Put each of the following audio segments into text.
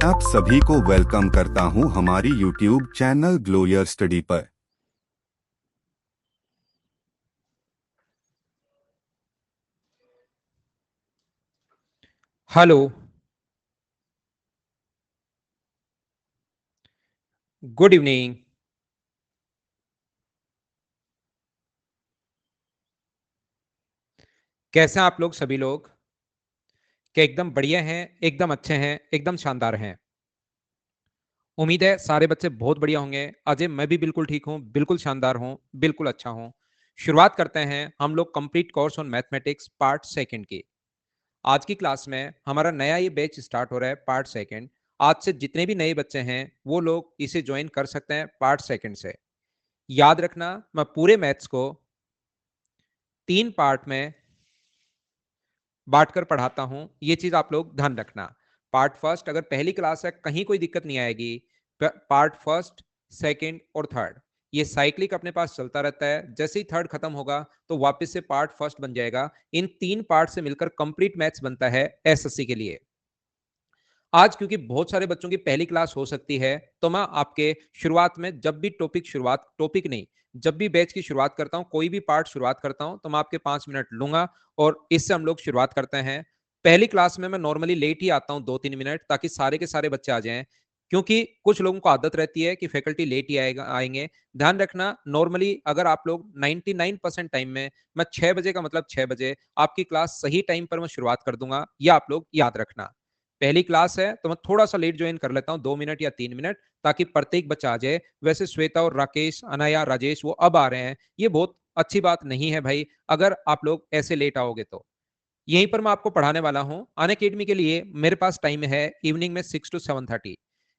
आप सभी को वेलकम करता हूं हमारी यूट्यूब चैनल ग्लोयर स्टडी पर। हेलो। Good evening. कैसे हैं आप लोग सभी लोग? क्या एकदम बढ़िया हैं, एकदम अच्छे हैं, एकदम शानदार हैं? उम्मीद है सारे बच्चे बहुत बढ़िया होंगे। अजय, मैं भी बिल्कुल ठीक हूं, बिल्कुल शानदार हूं, बिल्कुल अच्छा हूं। शुरुआत करते हैं हम लोग complete course on mathematics part second की। आज की क्लास में हमारा नया ये बैच स्टार्ट हो रहा है, पार्ट सेकंड। आज से जितने भी नए बच्चे हैं वो लोग इसे ज्वाइन कर सकते हैं पार्ट सेकंड से। याद रखना, मैं पूरे मैथ्स को 3 पार्ट में बांटकर पढ़ाता हूं, ये चीज आप लोग ध्यान रखना। पार्ट फर्स्ट, अगर पहली क्लास है कहीं कोई दिक्कत नहीं आएगी। पार्ट फर्स्ट, सेकंड और थर्ड ये साइक्लिक अपने पास चलता रहता है। जैसे ही थर्ड खत्म होगा तो वापस से पार्ट फर्स्ट बन जाएगा। इन 3 पार्ट से मिलकर कंप्लीट मैथ्स बनता है एसएससी के लिए। आज क्योंकि बहुत सारे बच्चों की पहली क्लास हो सकती है, तो मैं आपके शुरुआत में जब भी टॉपिक नहीं, जब भी बैच की शुरुआत करता हूं, कोई भी पार्ट शुरुआत करता हूं, तो मैं आपके 5 मिनट लूंगा और इससे हम लोग शुरुआत करते हैं। पहली क्लास में मैं नॉर्मली लेट ही आता हूं, 2-3 मिनट, ताकि सारे के सारे बच्चे आ जाएं। क्योंकि कुछ लोगों को आदत रहती है कि फैकल्टी लेट ही आएंगे। ध्यान रखना, नॉर्मली अगर आप लोग 99% टाइम में, मैं 6 बजे का मतलब 6 बजे आपकी क्लास सही टाइम पर मैं शुरुआत कर दूंगा, यह आप लोग याद रखना। पहली क्लास है तो मैं थोड़ा सा लेट ज्वाइन कर लेता हूं, 2 मिनट या 3 मिनट, ताकि प्रत्येक बच्चा आ जाए। वैसे श्वेता और राकेश, अनाया, राजेश वो अब आ रहे हैं, ये बहुत अच्छी बात नहीं है भाई, अगर आप लोग ऐसे लेट आओगे तो। यहीं पर मैं आपको पढ़ाने वाला हूं। अनअकैडमी के लिए मेरे पास टाइम है इवनिंग में 6 to 7:30।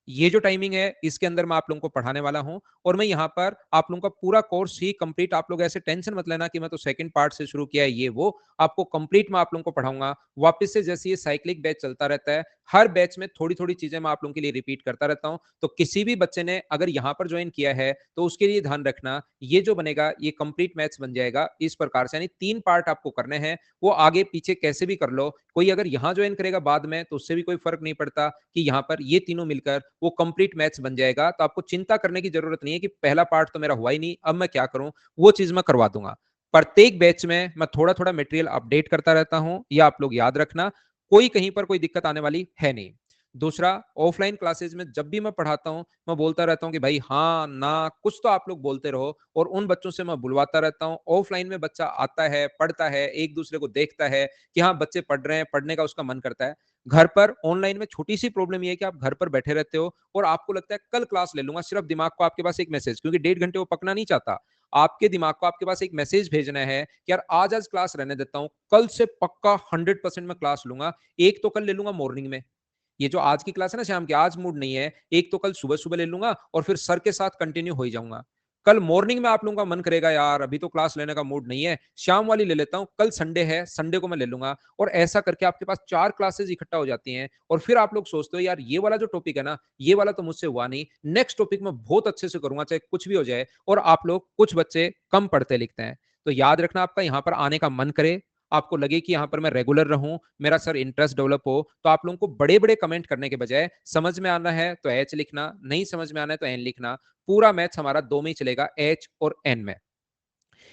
ये जो टाइमिंग है इसके अंदर मैं आप लोगों को पढ़ाने वाला हूं। और मैं यहाँ पर आप लोगों का पूरा कोर्स ही कंप्लीट, आप लोग ऐसे टेंशन मत लेना कि मैं तो सेकंड पार्ट से शुरू किया है, ये वो आपको कंप्लीट मैं आप लोगों को पढ़ाऊंगा वापस से। जैसे ये साइक्लिक बैच चलता रहता है, हर बैच में थोड़ी थोड़ी चीजें मैं आप लोगों के लिए रिपीट करता रहता हूं। तो किसी भी बच्चे ने अगर यहाँ पर ज्वाइन किया है तो उसके लिए ध्यान रखना, ये जो बनेगा ये कंप्लीट मैथ्स बन जाएगा इस प्रकार से। यानी 3 पार्ट आपको करने हैं, वो आगे पीछे कैसे भी कर लो। कोई अगर यहां ज्वाइन करेगा बाद में तो उससे भी कोई फर्क नहीं पड़ता, कि यहां पर ये तीनों मिलकर वो कंप्लीट मैथ्स बन जाएगा। तो आपको चिंता करने की जरूरत नहीं है कि पहला पार्ट तो मेरा हुआ ही नहीं, अब मैं क्या करूं। वो चीज मैं करवा दूंगा। प्रत्येक बैच में मैं थोड़ा थोड़ा मटेरियल अपडेट करता रहता हूं, ये आप लोग याद रखना। कोई कहीं पर कोई दिक्कत आने वाली है नहीं। दूसरा, ऑफलाइन क्लासेस में जब भी मैं पढ़ाता हूं, मैं बोलता रहता हूं कि भाई हाँ ना कुछ तो आप लोग बोलते रहो, और उन बच्चों से मैं बुलवाता रहता हूं। ऑफलाइन में बच्चा आता है, पढ़ता है, एक दूसरे को देखता है कि हाँ बच्चे पढ़ रहे हैं, पढ़ने का उसका मन करता है। घर पर ऑनलाइन में छोटी सी प्रॉब्लम ये है कि आप घर पर बैठे रहते हो और आपको लगता है कल क्लास ले लूंगा, सिर्फ दिमाग को आपके पास एक मैसेज, क्योंकि 1.5 घंटे वो पकना नहीं चाहता। आपके दिमाग को आपके पास एक मैसेज भेजना है कि यार आज आज क्लास रहने देता हूं, कल से पक्का 100% में क्लास लूंगा। एक तो कल ले लूंगा मॉर्निंग में, ये जो आज की क्लास है ना शाम की, आज मूड नहीं है, एक तो कल सुबह सुबह ले लूंगा और फिर सर के साथ कंटिन्यू हो ही जाऊंगा। कल मॉर्निंग में आप लोगों का मन करेगा यार अभी तो क्लास लेने का मूड नहीं है, शाम वाली ले लेता हूं, कल संडे है, संडे को मैं ले लूंगा। और ऐसा करके आपके पास 4 क्लासेस इकट्ठा हो जाती हैं, और फिर आप लोग सोचते हो यार ये वाला जो टॉपिक है ना, ये वाला तो मुझसे हुआ नहीं, नेक्स्ट टॉपिक में बहुत अच्छे से करूंगा चाहे कुछ भी हो जाए। और आप लोग, कुछ बच्चे कम पढ़ते लिखते हैं। तो याद रखना, आपका यहाँ पर आने का मन करे, आपको लगे कि यहाँ पर मैं रेगुलर रहूं, मेरा सर इंटरेस्ट डेवलप हो, तो आप लोगों को बड़े बड़े कमेंट करने के बजाय समझ में आना है तो एच लिखना, नहीं समझ में आना है तो एन लिखना। पूरा मैथ्स हमारा 2 में ही चलेगा, एच और एन में।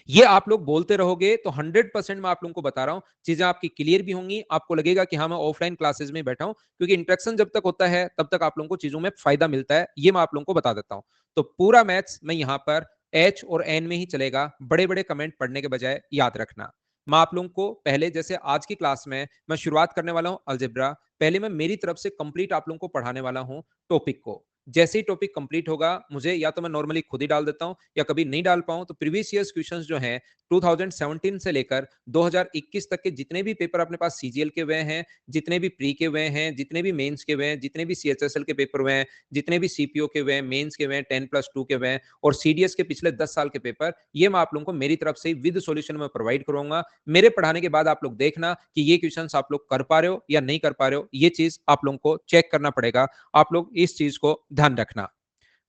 ये आप लोग बोलते रहोगे तो 100% मैं आप लोगों को बता रहा हूं, चीजें आपकी क्लियर भी होंगी। आपको लगेगा कि हाँ मैं ऑफलाइन क्लासेस में बैठा हूं, क्योंकि इंटरेक्शन जब तक होता है तब तक आप लोगों को चीजों में फायदा मिलता है, ये मैं आप लोगों को बता देता हूं। तो पूरा मैथ्स में यहाँ पर एच और एन में ही चलेगा, बड़े बड़े कमेंट पढ़ने के बजाय याद रखना। मैं आप लोगों को पहले, जैसे आज की क्लास में मैं शुरुआत करने वाला हूं अलजेब्रा, पहले मैं मेरी तरफ से कंप्लीट आप लोगों को पढ़ाने वाला हूं टॉपिक को। जैसे ही टॉपिक कंप्लीट होगा, मुझे या तो मैं नॉर्मली खुद ही डाल देता हूं, या कभी नहीं डाल पाऊं तो प्रीवियस ईयर्स क्वेश्चंस जो हैं 2017 से लेकर 2021 तक के जितने भी पेपर अपने पास सीजीएल के हुए हैं, जितने भी प्री के हुए हैं, जितने भी मेंस के हुए हैं, जितने भी सीएचएसएल के पेपर हुए हैं, जितने भी सीपीओ के हुए हैं, मेंस के हुए हैं, 10+2 के हुए हैं, और सीडीएस के पिछले 10 साल के पेपर, ये मैं आप लोगों को मेरी तरफ से विद सॉल्यूशन में प्रोवाइड करूंगा। मेरे पढ़ाने के बाद आप लोग देखना कि ये क्वेश्चन आप लोग कर पा रहे हो या नहीं कर पा रहे हो, ये चीज आप लोगों को चेक करना पड़ेगा। आप लोग इस चीज को ध्यान रखना।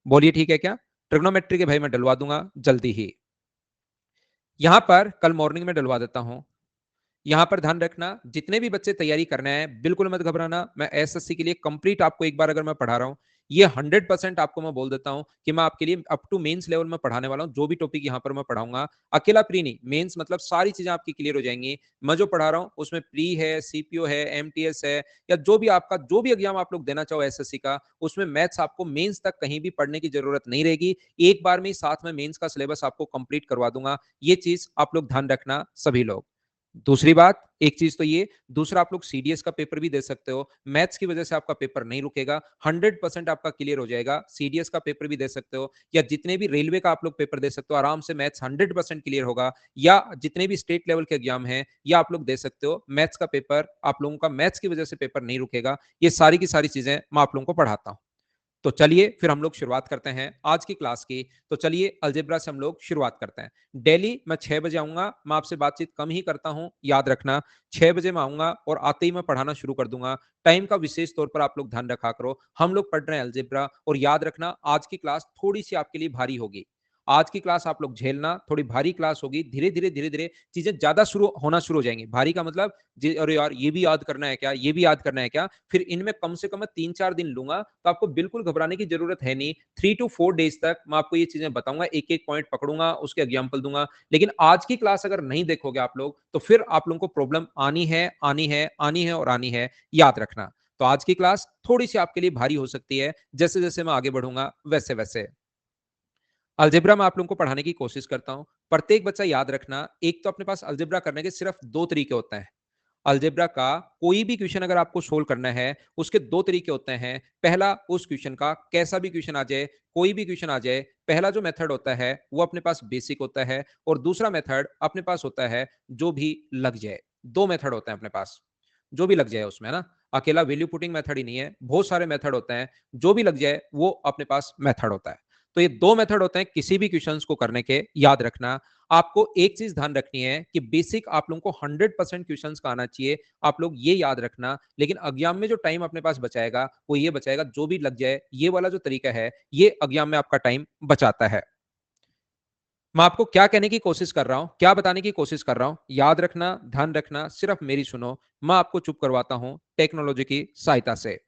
बोलिए ठीक है क्या? ट्रिग्नोमेट्री के भाई मैं डलवा दूंगा जल्दी ही। यहां पर कल मॉर्निंग में डलवा देता हूं। यहाँ पर ध्यान रखना, जितने भी बच्चे तैयारी करना है बिल्कुल मत घबराना। मैं एसएससी के लिए कंप्लीट आपको एक बार अगर मैं पढ़ा रहा हूँ, ये 100% आपको मैं बोल देता हूँ कि मैं आपके लिए अप टू मेंस लेवल में पढ़ाने वाला हूँ। जो भी टॉपिक यहाँ पर मैं पढ़ाऊंगा, अकेला प्री नहीं, मेंस मतलब सारी चीजें आपकी क्लियर हो जाएंगी। मैं जो पढ़ा रहा हूँ उसमें प्री है, सीपीओ है, एमटीएस है, या जो भी आपका जो भी एग्जाम आप लोग देना चाहो एसएससी का, उसमें मैथ्स आपको मेंस तक कहीं भी पढ़ने की जरूरत नहीं रहेगी। एक बार में ही साथ में मेंस का सिलेबस आपको कंप्लीट करवा दूंगा। ये चीज आप लोग ध्यान रखना सभी लोग। दूसरी बात, एक चीज तो ये, दूसरा आप लोग सीडीएस का पेपर भी दे सकते हो। मैथ्स की वजह से आपका पेपर नहीं रुकेगा, 100% आपका क्लियर हो जाएगा। सीडीएस का पेपर भी दे सकते हो, या जितने भी रेलवे का आप लोग पेपर दे सकते हो, आराम से मैथ्स 100% क्लियर होगा। या जितने भी स्टेट लेवल के एग्जाम हैं, या आप लोग दे सकते हो मैथ्स का पेपर, आप लोगों का मैथ्स की वजह से पेपर नहीं रुकेगा। ये सारी की सारी चीजें मैं आप लोगों को पढ़ाता हूँ। तो चलिए फिर हम लोग शुरुआत करते हैं आज की क्लास की। तो चलिए अलजेब्रा से हम लोग शुरुआत करते हैं। डेली मैं 6 बजे आऊंगा, मैं आपसे बातचीत कम ही करता हूं, याद रखना। 6 बजे मैं आऊंगा और आते ही मैं पढ़ाना शुरू कर दूंगा। टाइम का विशेष तौर पर आप लोग ध्यान रखा करो। हम लोग पढ़ रहे हैं अलजेब्रा, और याद रखना आज की क्लास थोड़ी सी आपके लिए भारी होगी। आज की क्लास आप लोग झेलना, थोड़ी भारी क्लास होगी। धीरे धीरे चीजें ज्यादा शुरू हो जाएंगी। भारी का मतलब अरे यार ये भी याद करना है क्या, ये भी याद करना है क्या। फिर इनमें कम से कम मैं 3-4 दिन लूंगा, तो आपको बिल्कुल घबराने की जरूरत है नहीं। 3 to 4 डेज तक मैं आपको ये चीजें बताऊंगा, एक एक पॉइंट पकड़ूंगा, उसके एग्जाम्पल दूंगा। लेकिन आज की क्लास अगर नहीं देखोगे आप लोग, तो फिर आप लोगों को प्रॉब्लम आनी है, आनी है, आनी है और आनी है, याद रखना। तो आज की क्लास थोड़ी सी आपके लिए भारी हो सकती है। जैसे जैसे मैं आगे बढ़ूंगा वैसे वैसे अलजेब्रा में आप लोगों को पढ़ाने की कोशिश करता हूं। प्रत्येक बच्चा याद रखना, एक तो अपने पास अलजेब्रा करने के सिर्फ 2 तरीके होते हैं। अलजेब्रा का कोई भी क्वेश्चन अगर आपको सोल्व करना है, उसके 2 तरीके होते हैं। पहला, उस क्वेश्चन का कैसा भी क्वेश्चन आ जाए, कोई भी क्वेश्चन आ जाए, पहला जो मेथड होता है वो अपने पास बेसिक होता है, और दूसरा मेथड अपने पास होता है जो भी लग जाए। 2 मेथड होते हैं अपने पास, जो भी लग जाए उसमें, है ना। अकेला वैल्यू पुटिंग मेथड ही नहीं है, बहुत सारे मेथड होते हैं। जो भी लग जाए वो अपने पास मेथड होता है। तो ये 2 मेथड होते हैं किसी भी क्वेश्चंस को करने के, याद रखना। आपको एक चीज ध्यान रखनी है कि बेसिक आप लोगों को 100% क्वेश्चंस का आना चाहिए। आप लोग ये याद रखना। लेकिन एग्जाम में जो टाइम अपने पास बचाएगा वो ये बचाएगा जो भी लग जाए, ये वाला जो तरीका है ये एग्जाम में आपका टाइम बचाता है। मैं आपको क्या कहने की कोशिश कर रहा हूं, क्या बताने की कोशिश कर रहा हूं, याद रखना, ध्यान रखना, सिर्फ मेरी सुनो। मैं आपको चुप करवाता हूं टेक्नोलॉजी की सहायता से।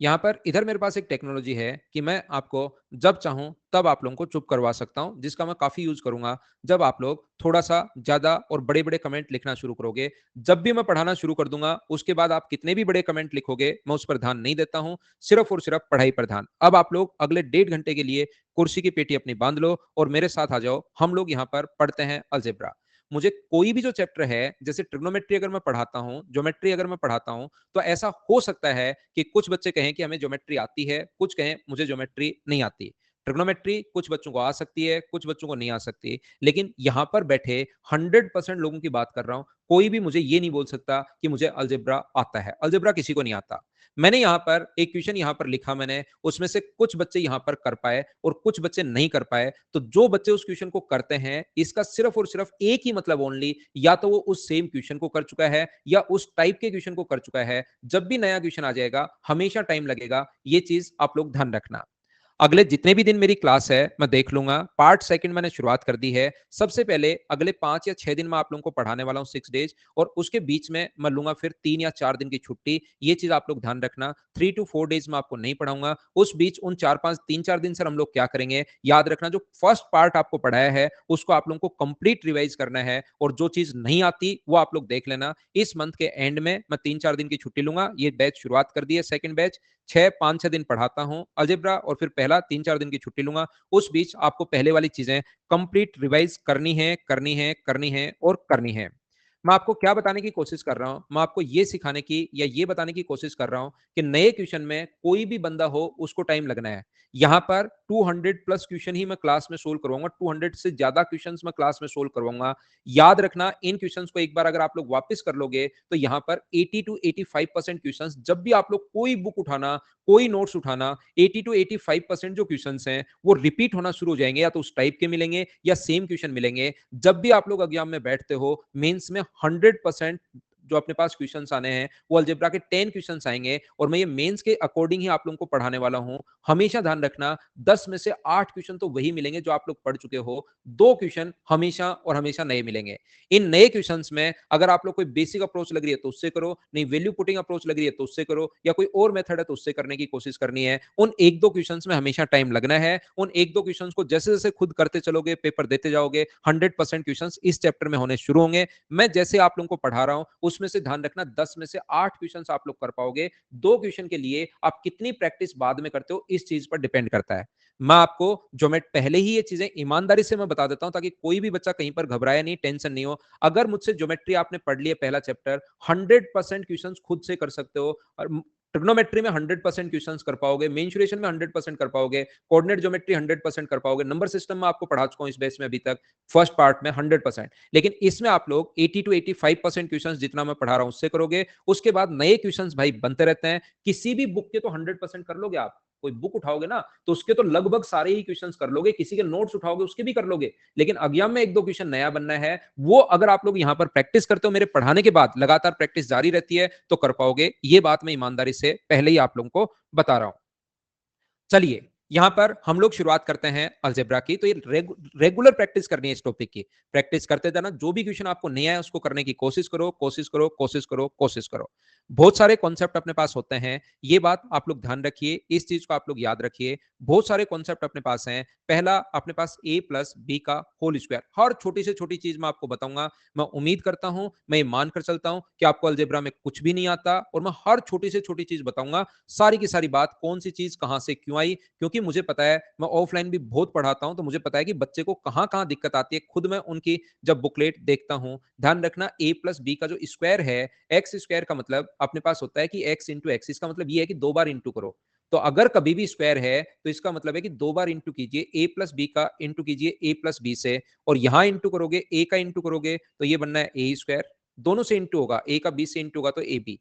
यहाँ पर इधर मेरे पास एक टेक्नोलॉजी है कि मैं आपको जब चाहूं तब आप लोगों को चुप करवा सकता हूं, जिसका मैं काफी यूज करूंगा जब आप लोग थोड़ा सा ज्यादा और बड़े बड़े कमेंट लिखना शुरू करोगे। जब भी मैं पढ़ाना शुरू कर दूंगा उसके बाद आप कितने भी बड़े कमेंट लिखोगे मैं उस पर ध्यान नहीं देता हूं, सिर्फ और सिर्फ पढ़ाई पर ध्यान। अब आप लोग अगले 1.5 घंटे के लिए कुर्सी की पेटी अपनी बांध लो और मेरे साथ आ जाओ। हम लोग यहाँ पर पढ़ते हैं अलजेब्रा। मुझे कोई भी जो चैप्टर है, जैसे ट्रिग्नोमेट्री अगर मैं पढ़ाता हूं, ज्योमेट्री अगर मैं पढ़ाता हूं, तो ऐसा हो सकता है कि कुछ बच्चे कहें कि हमें ज्योमेट्री आती है, कुछ कहें मुझे ज्योमेट्री नहीं आती। ट्रिग्नोमेट्री कुछ बच्चों को आ सकती है, कुछ बच्चों को नहीं आ सकती। लेकिन यहां पर बैठे 100% लोगों की बात कर रहा हूं, कोई भी मुझे ये नहीं बोल सकता कि मुझे अलजेब्रा आता है। अलजेब्रा किसी को नहीं आता। मैंने यहां पर एक क्वेश्चन यहां पर लिखा, मैंने उसमें से कुछ बच्चे यहां पर कर पाए और कुछ बच्चे नहीं कर पाए। तो जो बच्चे उस क्वेश्चन को करते हैं, इसका सिर्फ और सिर्फ एक ही मतलब ओनली, या तो वो उस सेम क्वेश्चन को कर चुका है या उस टाइप के क्वेश्चन को कर चुका है। जब भी नया क्वेश्चन आ जाएगा हमेशा टाइम लगेगा, ये चीज आप लोग ध्यान रखना। अगले जितने भी दिन मेरी क्लास है मैं देख लूंगा। पार्ट सेकंड मैंने शुरुआत कर दी है। सबसे पहले अगले 5 या 6 दिन में आप लोगों को पढ़ाने वाला हूं, 6 डेज, और उसके बीच में मैं लूंगा फिर 3 या 4 दिन की छुट्टी। ये चीज आप लोग ध्यान रखना। 3 to 4 डेज में आपको नहीं पढ़ाऊंगा। उस बीच उन 4-5 3-4 दिन सर हम लोग क्या करेंगे, याद रखना, जो फर्स्ट पार्ट आपको पढ़ाया है उसको आप लोगों को कंप्लीट रिवाइज करना है, और जो चीज नहीं आती वो आप लोग देख लेना। इस मंथ के एंड में मैं 3-4 दिन की छुट्टी लूंगा। ये बैच शुरुआत कर दी है, सेकंड बैच। 5-6 दिन पढ़ाता हूं अलजेब्रा, और फिर पहला 3-4 दिन की छुट्टी लूंगा। उस बीच आपको पहले वाली चीजें कंप्लीट रिवाइज करनी है, करनी है, करनी है और करनी है। मैं आपको क्या बताने की कोशिश कर रहा हूं, मैं आपको ये सिखाने की या ये बताने की कोशिश कर रहा हूं कि नए क्वेश्चन में कोई भी बंदा हो उसको टाइम लगना है। यहां पर 200+ क्वेश्चन ही मैं क्लास में सोल्व करवाऊंगा, 200 से ज्यादा क्वेश्चंस मैं क्लास में सोल्व करवाऊंगा। याद रखना, इन क्वेश्चंस को एक बार अगर आप लोग वापस कर लोगे तो यहां पर 80 to 85% क्वेश्चंस, जब भी आप लोग कोई बुक उठाना, कोई नोट्स उठाना, 80 to 85% जो क्वेश्चंस हैं वो रिपीट होना शुरू हो जाएंगे, या तो उस टाइप के मिलेंगे या सेम क्वेश्चन मिलेंगे। जब भी आप लोग एग्जाम में बैठते हो, मेंस में 100% जो अपने पास क्वेश्चंस आने हैं वो अलजेब्रा के 10 क्वेश्चंस आएंगे और मैं ये मेंस के अकॉर्डिंग ही आप लोगों को पढ़ाने वाला हूं। हमेशा ध्यान रखना 10 में से 8 क्वेश्चन तो वही मिलेंगे जो आप लोग पढ़ चुके हो, 2 क्वेश्चन हमेशा और हमेशा नए मिलेंगे। इन नए क्वेश्चंस में अगर आप लोग कोई बेसिक अप्रोच लग रही है तो उससे करो, नहीं वैल्यू पुटिंग अप्रोच लग रही है तो उससे करो, या कोई और मेथड है तो उससे करने की कोशिश करनी है। उन एक दो क्वेश्चंस में हमेशा टाइम लगना है। उन एक दो क्वेश्चंस को जैसे जैसे खुद करते चलोगे, पेपर देते जाओगे, 100% क्वेश्चंस इस चैप्टर में होने शुरू होंगे। मैं जैसे आप लोगों को पढ़ा रहा हूं उसमें से ध्यान रखना 10 में से 8 क्वेश्चंस आप लोग कर पाओगे। 2 क्वेश्चन के लिए आप कितनी प्रैक्टिस बाद में करते हो इस चीज पर डिपेंड करता है। मैं आपको ज्योमेट पहले ही ये चीजें ईमानदारी से मैं बता देता हूं ताकि कोई भी बच्चा कहीं पर घबराया नहीं, टेंशन नहीं हो। अगर मुझसे ज्योमेट्री आपने पढ़ लिया पहला चैप्टर, 100% क्वेश्चंस खुद से कर सकते हो। और ट्रिग्नोमेट्री में 100% क्वेश्चंस कर पाओगे, मेंसुरेशन में 100% कर पाओगे, कोऑर्डिनेट ज्योमेट्री 100% कर पाओगे, नंबर सिस्टम में आपको पढ़ा चुका हूं इस बेस में अभी तक फर्स्ट पार्ट में 100%। लेकिन इसमें आप लोग 80 to 85% क्वेश्चंस जितना मैं पढ़ा रहा हूं उससे करोगे। उसके बाद नए क्वेश्चंस भाई बनते रहते हैं। किसी भी बुक के तो 100% कर लोगे आप। कोई बुक उठाओगे ना तो उसके तो लगभग सारे ही क्वेश्चंस कर लोगे, किसी के नोट्स उठाओगे उसके भी कर लोगे। लेकिन एग्जाम में एक दो क्वेश्चन नया बनना है, वो अगर आप लोग यहां पर प्रैक्टिस करते हो, मेरे पढ़ाने के बाद लगातार प्रैक्टिस जारी रहती है तो कर पाओगे। ये बात मैं ईमानदारी से पहले ही आप लोगों को बता रहा हूं। चलिए यहां पर हम लोग शुरुआत करते हैं अलजेब्रा की। तो ये रेगुलर प्रैक्टिस करनी है इस टॉपिक की। प्रैक्टिस करते जाना, जो भी क्वेश्चन आपको नहीं आया उसको करने की कोशिश करो, कोशिश करो, कोशिश करो, कोशिश करो। बहुत सारे कॉन्सेप्ट अपने पास होते हैं, ये बात आप लोग ध्यान रखिए, इस चीज को आप लोग याद रखिए। बहुत सारे कॉन्सेप्ट अपने पास हैं। पहला अपने पास a प्लस बी का होल स्क्वायर, हर छोटी से छोटी चीज मैं आपको बताऊंगा। मैं उम्मीद करता हूं, मैं ये मानकर चलता हूं कि आपको अलजेब्रा में कुछ भी नहीं आता और मैं हर छोटी से छोटी चीज बताऊंगा। सारी की सारी बात, कौन सी चीज कहां से क्यों आई, क्योंकि मुझे पता है, मैं ऑफलाइन भी बहुत पढ़ाता हूं तो मुझे पता है कि बच्चे को कहां कहां दिक्कत आती है। खुद मैं उनकी जब बुकलेट देखता हूं, ध्यान रखना a प्लस बी का जो स्क्वायर है, एक्स स्क्वायर का मतलब अपने पास होता है कि एक्स इंटू एक्स। इसका मतलब ये है कि 2 बार इंटू करो। तो अगर कभी भी स्क्वायर है तो इसका मतलब है कि 2 बार इंटू कीजिए, a प्लस बी का इंटू कीजिए a प्लस बी से, और यहां इंटू करोगे, a का इंटू करोगे तो ये बनना है a स्क्वायर। दोनों से इंटू होगा, a का b से इंटू होगा तो ए बी।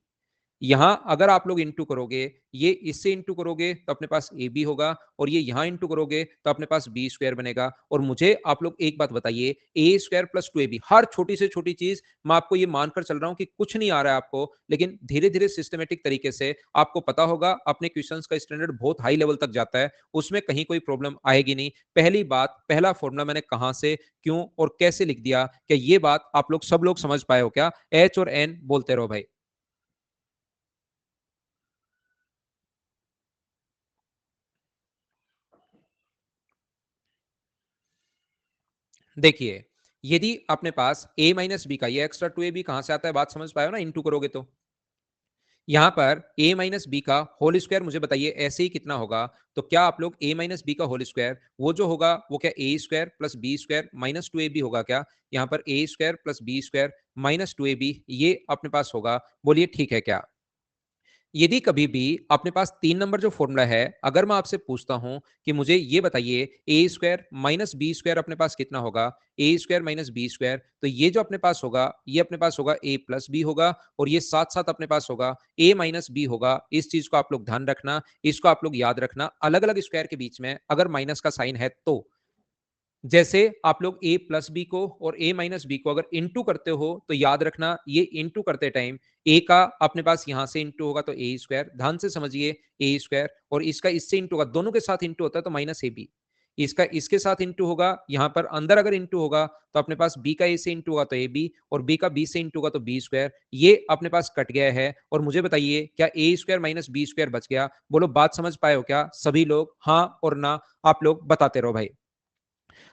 यहां अगर आप लोग इंटू करोगे, ये इससे इंटू करोगे तो अपने पास ए बी होगा, और ये यहां इंटू करोगे तो अपने पास बी स्क्वायर बनेगा। और मुझे आप लोग एक बात बताइए, ए स्क्वायर प्लस 2ab, हर छोटी से छोटी चीज मैं आपको ये मानकर चल रहा हूं कि कुछ नहीं आ रहा है आपको, लेकिन धीरे धीरे सिस्टमेटिक तरीके से आपको पता होगा। अपने क्वेश्चंस का स्टैंडर्ड बहुत हाई लेवल तक जाता है, उसमें कहीं कोई प्रॉब्लम आएगी नहीं। पहली बात, पहला फॉर्मूला मैंने कहां से, क्यों और कैसे लिख दिया, क्या ये बात आप लोग सब लोग समझ पाए हो क्या? एच और एन बोलते रहो भाई। देखिए, यदि अपने पास a माइनस बी का ये एक्स्ट्रा 2ab कहां से आता है, बात समझ पाए हो ना, इंटू करोगे तो यहां पर a माइनस बी का होल स्क्वायर, मुझे बताइए ऐसे ही कितना होगा? तो क्या आप लोग a माइनस बी का होल स्क्वायर, वो जो होगा वो क्या a square plus B square minus 2ab होगा क्या? यहां पर a square plus B square minus 2ab ये अपने पास होगा। बोलिए ठीक है क्या? यदि कभी भी अपने पास 3 नंबर जो फॉर्मूला है, अगर मैं आपसे पूछता हूं कि मुझे ये बताइए ए स्क्वायर माइनस बी स्क्वायर अपने पास कितना होगा, ए स्क्वायर माइनस बी स्क्वायर, तो ये जो अपने पास होगा ये अपने पास होगा ए प्लस बी होगा, और ये साथ साथ अपने पास होगा ए माइनस बी होगा। इस चीज को आप लोग ध्यान रखना, इसको आप लोग याद रखना। अलग अलग स्क्वायर के बीच में अगर माइनस का साइन है तो, जैसे आप लोग a प्लस बी को और a माइनस बी को अगर इंटू करते हो तो याद रखना, ये इंटू करते टाइम a का अपने पास यहां से इंटू होगा तो a स्क्वायर, ध्यान से समझिए, a स्क्वायर, और इसका इससे इंटू होगा, दोनों के साथ इंटू होता है तो माइनस ए बी। इसका इसके साथ इंटू होगा, यहां पर अंदर अगर इंटू होगा तो अपने पास b का a से इंटू होगा तो ए बी, और b का b से इंटू होगा तो बी स्क्वायर। ये अपने पास कट गया है, और मुझे बताइए क्या a square minus b square बच गया? बोलो बात समझ पाए हो क्या सभी लोग? हाँ और ना आप लोग बताते रहो भाई।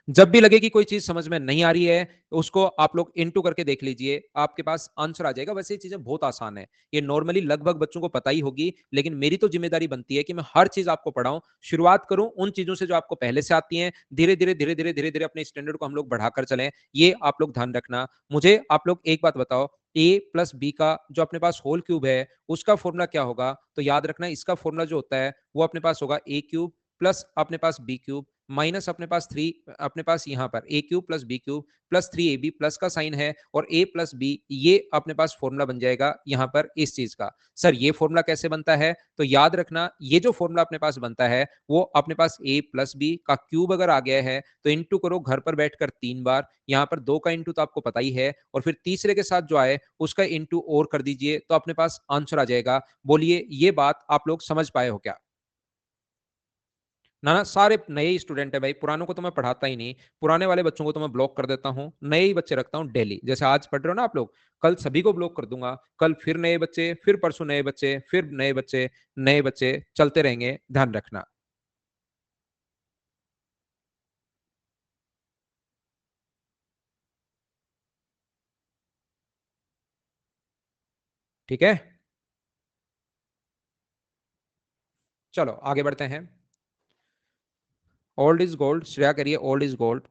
जब भी लगे कि कोई चीज समझ में नहीं आ रही है, उसको आप लोग इनटू करके देख लीजिए, आपके पास आंसर आ जाएगा। वैसे ये चीजें बहुत आसान है, ये नॉर्मली लगभग बच्चों को पता ही होगी, लेकिन मेरी तो जिम्मेदारी बनती है कि मैं हर चीज आपको पढ़ाऊं। शुरुआत करूं उन चीजों से जो आपको पहले से आती हैं, धीरे धीरे धीरे धीरे धीरे धीरे अपने स्टैंडर्ड को हम लोग बढ़ाकर चलें, ये आप लोग ध्यान रखना। मुझे आप लोग एक बात बताओ, a प्लस बी का जो अपने पास होल क्यूब है उसका फॉर्मूला क्या होगा? तो याद रखना, इसका फॉर्मूला जो होता है वो अपने पास होगा a क्यूब प्लस अपने पास बी क्यूब माइनस अपने पास 3 अपने पास यहाँ पर a cube plus b cube plus 3ab plus का साइन है और a प्लस बी, ये अपने पास फॉर्मूला बन जाएगा यहाँ पर इस चीज का। सर ये फॉर्मूला कैसे बनता है? तो याद रखना, ये जो फॉर्मूला अपने पास बनता है वो अपने पास a प्लस बी का क्यूब अगर आ गया है तो इंटू करो घर पर बैठकर 3 बार, यहाँ पर 2 का इंटू तो आपको पता ही है, और फिर तीसरे के साथ जो आए उसका इंटू और कर दीजिए तो अपने पास आंसर आ जाएगा। बोलिए ये बात आप लोग समझ पाए हो क्या? ना सारे नए स्टूडेंट है भाई, पुरानों को तो मैं पढ़ाता ही नहीं, पुराने वाले बच्चों को तो मैं ब्लॉक कर देता हूँ, नए ही बच्चे रखता हूँ डेली। जैसे आज पढ़ रहे हो ना आप लोग, कल सभी को ब्लॉक कर दूंगा, कल फिर नए बच्चे, फिर परसों नए बच्चे, फिर नए बच्चे, नए बच्चे चलते रहेंगे, ध्यान रखना। ठीक है, चलो आगे बढ़ते हैं। ओल्ड इज गोल्ड, श्रेया करिए ओल्ड इज गोल्ड।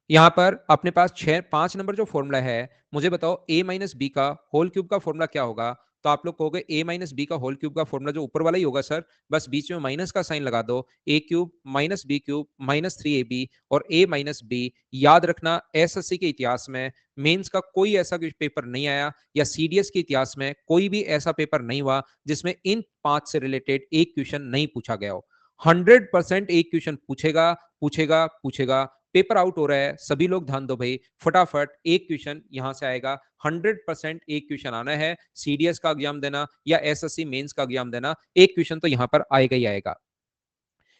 यहां पर अपने पास 5 नंबर जो फॉर्मूला है, मुझे बताओ a माइनस बी का होल क्यूब का फॉर्मूला क्या होगा? तो आप लोग कहोगे a माइनस बी का होल क्यूब का फॉर्मूला जो ऊपर वाला ही होगा सर, बस बीच में माइनस का साइन लगा दो, a cube minus b cube minus 3ab और a माइनस बी। याद रखना एसएससी के इतिहास में मेंस का कोई ऐसा पेपर नहीं आया या सीडीएस के इतिहास में कोई भी ऐसा पेपर नहीं हुआ जिसमें इन 5 से रिलेटेड एक क्वेश्चन नहीं पूछा गया हो। 100% एक क्वेश्चन पूछेगा पूछेगा पूछेगा। पेपर आउट हो रहा है, सभी लोग ध्यान दो भाई, फटाफट एक क्वेश्चन यहां से आएगा। 100% एक क्वेश्चन आना है, सीडीएस का एग्जाम देना या एसएससी मेंस का एग्जाम देना, एक क्वेश्चन तो यहां पर आएगा ही आएगा।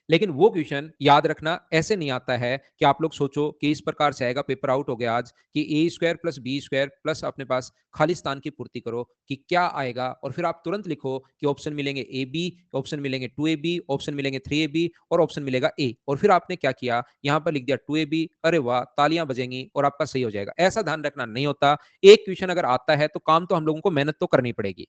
लेकिन वो क्वेश्चन याद रखना ऐसे नहीं आता है कि आप लोग सोचो कि इस प्रकार से आएगा, पेपर आउट हो गया आज, कि a square plus B square plus अपने पास खाली स्थान की पूर्ति करो कि क्या आएगा, और फिर आप तुरंत लिखो कि ऑप्शन मिलेंगे ए बी, ऑप्शन मिलेंगे 2ab, ऑप्शन मिलेंगे 3ab और ऑप्शन मिलेगा ए, और फिर आपने क्या किया, यहां पर लिख दिया 2ab। अरे वाह, तालियां बजेंगी और आपका सही हो जाएगा। ऐसा ध्यान रखना नहीं होता। एक क्वेश्चन अगर आता है तो काम तो हम लोगों को मेहनत तो करनी पड़ेगी।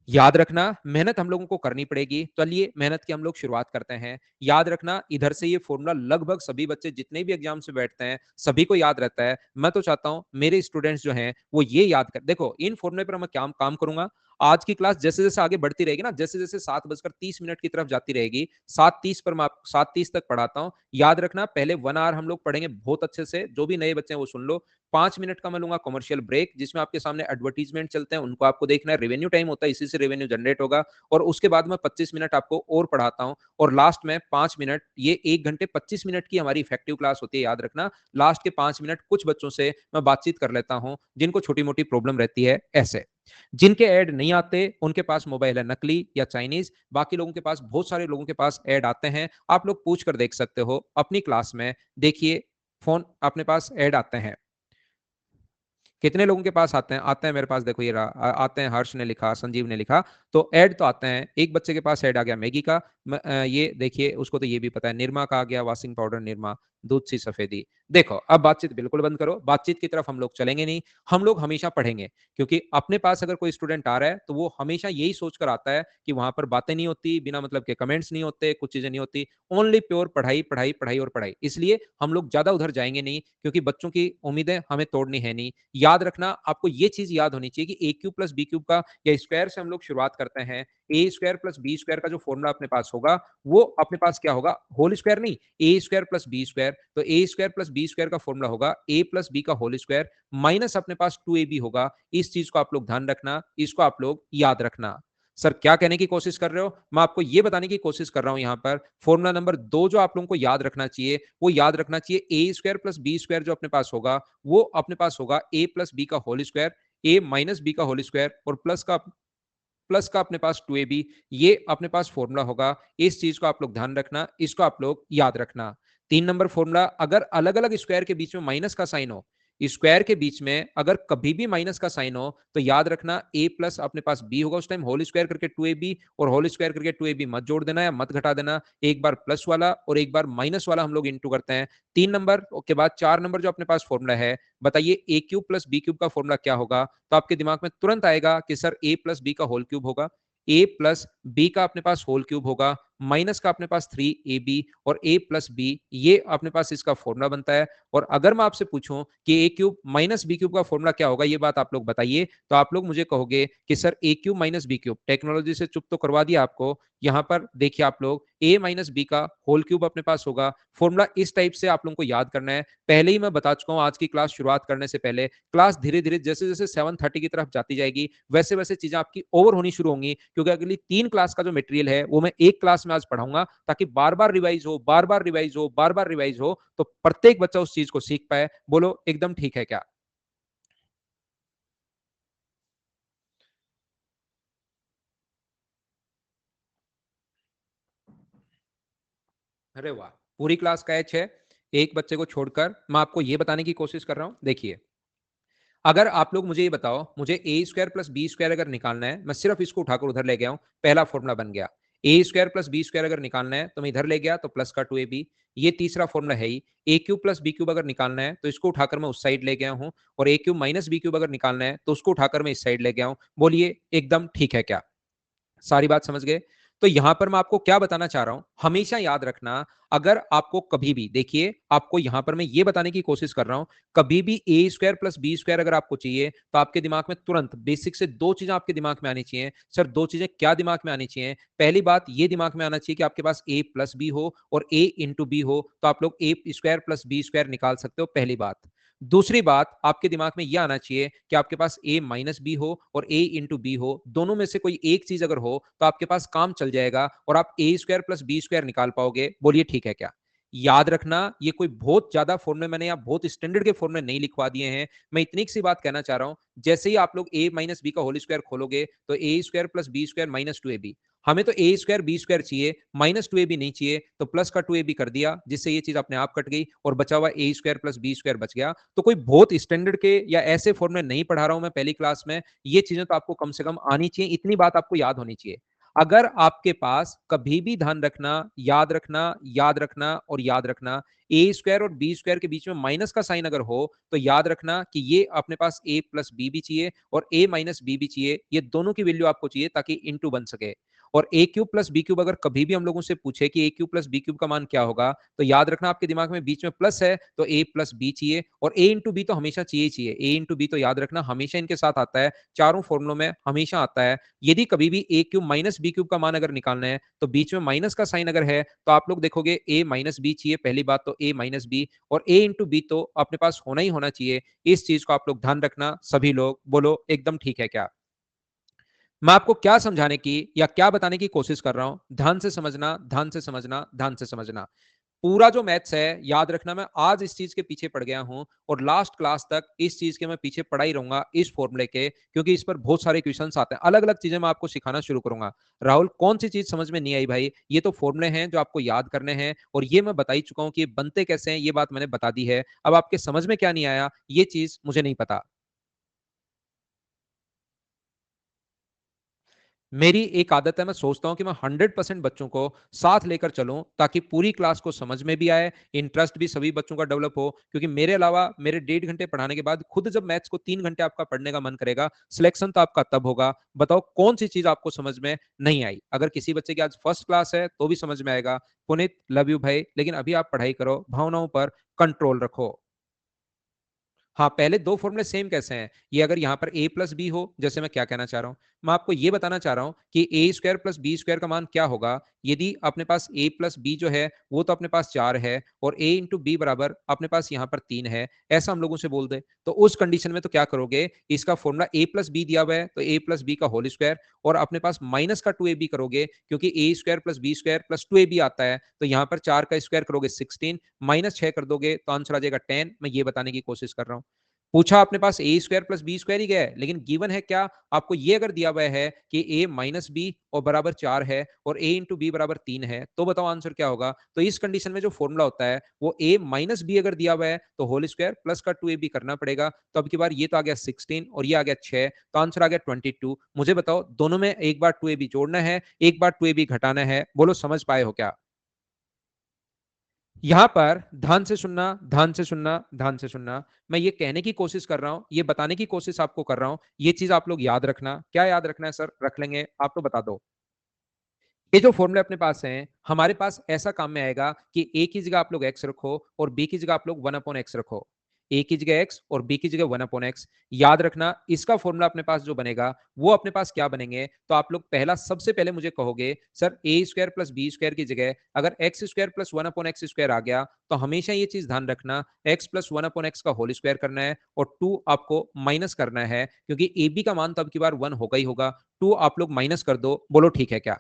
याद रखना मेहनत हम लोगों को करनी पड़ेगी। चलिए मेहनत की हम लोग शुरुआत करते हैं। याद रखना इधर से ये फॉर्मूला लगभग सभी बच्चे जितने भी एग्जाम से बैठते हैं सभी को याद रहता है। मैं तो चाहता हूं मेरे स्टूडेंट्स जो हैं वो ये याद कर, देखो इन फॉर्मूले पर मैं क्या काम करूंगा। आज की क्लास जैसे जैसे आगे बढ़ती रहेगी ना, जैसे जैसे 7:30 की तरफ जाती रहेगी, 7:30 पर मैं 7:30 तक पढ़ाता हूं। याद रखना पहले 1 आवर हम लोग पढ़ेंगे बहुत अच्छे से, जो भी नए बच्चे हैं वो सुन लो। 5 मिनट का मैं लूंगा कमर्शियल ब्रेक, जिसमें आपके सामने एडवर्टीजमेंट चलते हैं, उनको आपको देखना है। रेवेन्यू टाइम होता है, इसी से रेवेन्यू जनरेट होगा। और उसके बाद मैं 25 मिनट आपको और पढ़ाता हूं, और लास्ट में 5 मिनट, ये 1 घंटे 25 मिनट की हमारी इफेक्टिव क्लास होती है। याद रखना लास्ट के 5 मिनट कुछ बच्चों से मैं बातचीत कर लेता हूं जिनको छोटी मोटी प्रॉब्लम रहती है। ऐसे जिनके ऐड नहीं आते उनके पास मोबाइल है नकली या चाइनीज, बाकी लोगों के पास, बहुत सारे लोगों के पास ऐड आते हैं। आप लोग पूछ कर देख सकते हो अपनी क्लास में, देखिए फोन अपने पास ऐड आते हैं। कितने लोगों के पास आते हैं? आते हैं मेरे पास, देखो ये रहा, आते हैं। हर्ष ने लिखा, संजीव ने लिखा, तो ऐड तो आते हैं। एक बच्चे के पास ऐड आ गया मैगी का, ये देखिए उसको तो ये भी पता है। निरमा का आ गया, वॉशिंग पाउडर निरमा, दूध सी सफेदी। देखो अब बातचीत बिल्कुल बंद करो, बातचीत की तरफ हम लोग चलेंगे नहीं, हम लोग हमेशा पढ़ेंगे। क्योंकि अपने पास अगर कोई स्टूडेंट आ रहा है तो वो हमेशा यही सोचकर आता है कि वहां पर बातें नहीं होती, बिना मतलब के कमेंट्स नहीं होते, कुछ चीजें नहीं होती, ओनली प्योर पढ़ाई पढ़ाई पढ़ाई और पढ़ाई। इसलिए हम लोग ज्यादा उधर जाएंगे नहीं, क्योंकि बच्चों की उम्मीदें हमें तोड़नी है नहीं। याद रखना आपको ये चीज याद होनी चाहिए कि ए क्यूब प्लस बी क्यूब का या स्क्वायर से हम लोग शुरुआत करते हैं। ए स्क्वायर प्लस बी स्क्वायर का जो फॉर्मूला अपने पास होगा वो अपने पास क्या होगा, होल स्क्वायर नहीं, ए स्क्वायर प्लस बी स्क्वायर। तो A square plus B square का फॉर्मूला होगा ए प्लस बी का होल स्क्वायर माइनस अपने पास 2ab होगा। इस चीज को आप लोग ध्यान रखना, इसको आप लोग याद रखना। सर क्या कहने की कोशिश कर रहे हो? मैं आपको ये बताने की कोशिश कर रहा हूं यहां पर फॉर्मूला नंबर 2 जो आप लोगों को याद रखना चाहिए, वो याद रखना चाहिए ए स्क्वायर प्लस बी स्क्वायर जो अपने पास होगा वो अपने पास होगा ए प्लस बी का होल स्क्वायर, ए माइनस बी का होल स्क्वायर और प्लस का अपने पास 2ab, ये अपने पास फॉर्मूला होगा। इस चीज को आप लोग ध्यान रखना, इसको आप लोग याद रखना। 3 नंबर फॉर्मूला, अगर अलग अलग स्क्वायर के बीच में माइनस का साइन हो, स्क्वायर के बीच में अगर कभी भी माइनस का साइन हो तो याद रखना a प्लस अपने पास b होगा उस टाइम, होल स्क्वायर करके 2ab, और होल स्क्वायर करके 2ab मत जोड़ देना या मत घटा देना। एक बार प्लस वाला और एक बार माइनस वाला हम लोग इंटू करते हैं। 3 नंबर के बाद 4 नंबर जो अपने पास फॉर्मूला है, बताइए ए क्यूब प्लस बी क्यूब का फॉर्मूला क्या होगा? तो आपके दिमाग में तुरंत आएगा कि सर ए प्लस बी का होल क्यूब होगा, ए प्लस बी का अपने पास होल क्यूब होगा, माइनस का अपने पास 3ab और a प्लस बी, ये अपने पास इसका फॉर्मूला बनता है। और अगर मैं आपसे पूछूं कि ए क्यूब माइनस बी क्यूब का फॉर्मूला क्या होगा, ये बात आप लोग बताइए, तो आप लोग मुझे कहोगे कि sir a cube minus b cube, technology से चुप तो करवा दिया आपको, यहाँ पर देखिए आप लोग a माइनस बी का होल क्यूब अपने पास होगा। फॉर्मूला इस टाइप से आप लोगों को याद करना है। पहले ही मैं बता चुका हूँ आज की क्लास शुरुआत करने से पहले, क्लास धीरे-धीरे जैसे-जैसे 7:30 की तरफ जाती जाएगी, वैसे-वैसे चीजें आपकी ओवर होनी शुरू होंगी, क्योंकि अगली 3 क्लास का जो मटेरियल है वो मैं एक क्लास में आज पढ़ाऊंगा, ताकि बार-बार रिवाइज हो, बार-बार रिवाइज हो, बार-बार रिवाइज हो, तो प्रत्येक बच्चा उस चीज को सीख पाए। बोलो एकदम ठीक है क्या? अरे वाह! पूरी क्लास का एच है, एक बच्चे को छोड़कर मैं आपको ये बताने की कोशिश कर रहा हूँ। देखिए, अगर आप लोग मुझे ये बताओ, मुझे ए स्क्वायर प्लस बी स्क्वायर अगर निकालना है, मैं सिर्फ इसको उठाकर उधर ले गया हूँ, पहला फॉर्मूला बन गया। ए स्क्वायर प्लस बी स्क्वायर अगर निकालना है, तो मैं इधर ले गया तो प्लस का 2ab, ये तीसरा फॉर्मूला है ही। ए क्यूब प्लस बी क्यूब अगर निकालना है, तो इसको उठाकर मैं उस साइड ले गया हूँ, और ए क्यूब माइनस बी क्यूब अगर निकालना है, तो उसको उठाकर मैं इस साइड ले गया हूँ। बोलिए एकदम ठीक है क्या? सारी बात समझ गए? तो यहां पर मैं आपको क्या बताना चाह रहा हूं, हमेशा याद रखना, अगर आपको कभी भी, देखिए आपको यहां पर मैं ये बताने की कोशिश कर रहा हूं, कभी भी ए स्क्वायर प्लस बी स्क्वायर अगर आपको चाहिए, तो आपके दिमाग में तुरंत बेसिक से दो चीजें आपके दिमाग में आनी चाहिए। सर दो चीजें क्या दिमाग में आनी चाहिए? पहली बात ये दिमाग में आना चाहिए कि आपके पास ए प्लस बी हो और ए इंटू बी हो, तो आप लोग ए स्क्वायर प्लस बी स्क्वायर निकाल सकते हो, पहली बात। दूसरी बात, आपके दिमाग में यह आना चाहिए कि आपके पास a माइनस बी हो और a इंटू बी हो, दोनों में से कोई एक चीज अगर हो तो आपके पास काम चल जाएगा और आप a square plus B square निकाल पाओगे। बोलिए ठीक है क्या? याद रखना, ये कोई बहुत ज्यादा फॉर्मूले मैंने या बहुत स्टैंडर्ड के फॉर्मूले नहीं लिखवा दिए हैं। मैं इतनी सी बात कहना चाह रहा हूं, जैसे ही आप लोग a माइनस बी का होल स्क्वायर खोलोगे, तो a square plus B square minus 2ab, हमें तो ए स्क्वायर बी स्क्वायर चाहिए, माइनस 2ab नहीं चाहिए, तो प्लस का 2ab कर दिया, जिससे ये चीज अपने आप कट गई और बचा हुआ ए स्क्वायर प्लस बी स्क्वायर बच गया। तो कोई बहुत स्टैंडर्ड के या ऐसे फॉर्मूले नहीं पढ़ा रहा हूं मैं पहली क्लास में, ये चीजें तो आपको कम से कम आनी चाहिए, इतनी बात आपको याद होनी चाहिए। अगर आपके पास कभी भी, ध्यान रखना, याद रखना, याद रखना और याद रखना, ए स्क्वायर और बी स्क्वायर के बीच में माइनस का साइन अगर हो, तो याद रखना कि ये अपने पास ए प्लस बी भी चाहिए और ए माइनस बी भी चाहिए, ये दोनों की वैल्यू आपको चाहिए ताकि इंटू बन सके। और ए क्यूब प्लस बी क्यूब अगर कभी भी हम लोगों से पूछे कि ए क्यूब प्लस बी क्यूब का मान क्या होगा, तो याद रखना आपके दिमाग में बीच में प्लस है तो ए प्लस बी चाहिए, और ए इंटू बी तो हमेशा चाहिए चाहिए। ए इंटू बी तो याद रखना हमेशा इनके साथ आता है, चारों फॉर्मुलों में हमेशा आता है। यदि कभी भी ए क्यूब माइनस बी क्यूब का मान अगर निकालना है, तो बीच में माइनस का साइन अगर है, तो आप लोग देखोगे ए माइनस बी चाहिए, पहली बात तो ए माइनस बी, और ए इंटू बी तो अपने पास होना ही होना चाहिए। इस चीज को आप लोग ध्यान रखना सभी लोग। बोलो एकदम ठीक है क्या? मैं आपको क्या समझाने की या क्या बताने की कोशिश कर रहा हूं, ध्यान से समझना, ध्यान से समझना, ध्यान से समझना। पूरा जो मैथ्स है, याद रखना, मैं आज इस चीज के पीछे पड़ गया हूं और लास्ट क्लास तक इस चीज के मैं पीछे पड़ा ही रहूंगा, इस फॉर्मूले के, क्योंकि इस पर बहुत सारे क्वेश्चंस आते हैं, अलग अलग चीजें मैं आपको सिखाना शुरू करूंगा। राहुल कौन सी चीज समझ में नहीं आई भाई? ये तो फॉर्मूले हैं जो आपको याद करने हैं, और ये मैं बता ही चुका हूं कि ये बनते कैसे हैं, ये बात मैंने बता दी है। अब आपके समझ में क्या नहीं आया, ये चीज मुझे नहीं पता। मेरी एक आदत है, मैं सोचता हूं कि मैं 100% बच्चों को साथ लेकर चलूं, ताकि पूरी क्लास को समझ में भी आए, इंटरेस्ट भी सभी बच्चों का डेवलप हो, क्योंकि मेरे अलावा मेरे 1.5 घंटे पढ़ाने के बाद खुद जब मैथ्स को 3 घंटे आपका पढ़ने का मन करेगा, सिलेक्शन तो आपका तब होगा। बताओ कौन सी चीज आपको समझ में नहीं आई? अगर किसी बच्चे की आज फर्स्ट क्लास है तो भी समझ में आएगा। पुनित लव यू भाई, लेकिन अभी आप पढ़ाई करो, भावनाओं पर कंट्रोल रखो। हाँ, पहले 2 फ़ॉर्मूले सेम कैसे हैं? ये अगर यहाँ पर a प्लस बी हो, जैसे मैं क्या कहना चाह रहा हूँ? मैं आपको ये बताना चाह रहा हूँ कि a square plus B square का मान क्या होगा? यदि अपने पास a प्लस b जो है, वो तो अपने पास 4 है, और a इंटू b बराबर अपने पास यहाँ पर 3 है, ऐसा हम लोगों से बोल दें। तो उस कंडीशन में तो क्या करोगे? इसका फ़ॉर्मूला a प्लस b दिया हुआ है, तो a प्लस b का होल स्क्वायर, और अपने पास माइनस का 2ab करोगे, क्योंकि a square plus b square plus 2ab आता है, तो यहाँ पर 4 का स्क्वायर करोगे 16, माइनस 6 कर दोगे तो आंसर आ जाएगा 10। मैं ये बताने की कोशिश कर रहा हूँ। पूछा अपने पास a square plus B square ही गया है, लेकिन गिवन है क्या? आपको ये अगर दिया हुआ है कि ए माइनस बी और बराबर 4 है और ए इंटू बी बराबर 3 है, तो बताओ आंसर क्या होगा? तो इस कंडीशन में जो फॉर्मूला होता है, वो ए माइनस बी अगर दिया हुआ है तो होल स्क्वायर प्लस का 2ab करना पड़ेगा। तो अब की बार ये तो आ गया 16 और ये आ गया 6, तो आंसर आ गया 22। मुझे बताओ दोनों में एक बार 2ab जोड़ना है, एक बार 2ab घटाना है। बोलो समझ पाए हो क्या? यहां पर ध्यान से सुनना, ध्यान से सुनना, ध्यान से सुनना। मैं ये कहने की कोशिश कर रहा हूं, ये बताने की कोशिश आपको कर रहा हूं, ये चीज आप लोग याद रखना। क्या याद रखना है सर? रख लेंगे, आप तो बता दो। ये जो फॉर्मूले अपने पास हैं, हमारे पास ऐसा काम में आएगा कि ए की जगह आप लोग एक्स रखो और बी की जगह आप लोग 1/x रखो। a की जगह x और b की जगह 1/x। याद रखना इसका फॉर्मूला अपने पास जो बनेगा वो अपने पास क्या बनेंगे, तो आप लोग पहला सबसे पहले मुझे कहोगे sir a square plus B square की जगह अगर x square plus 1/x square आ गया तो हमेशा ये चीज ध्यान रखना x प्लस 1/x का होल स्क्वायर करना है और 2 आपको माइनस करना है, क्योंकि ए बी का मान तो अब की बार 1 होगा ही होगा। 2 आप लोग माइनस कर दो, बोलो ठीक है क्या।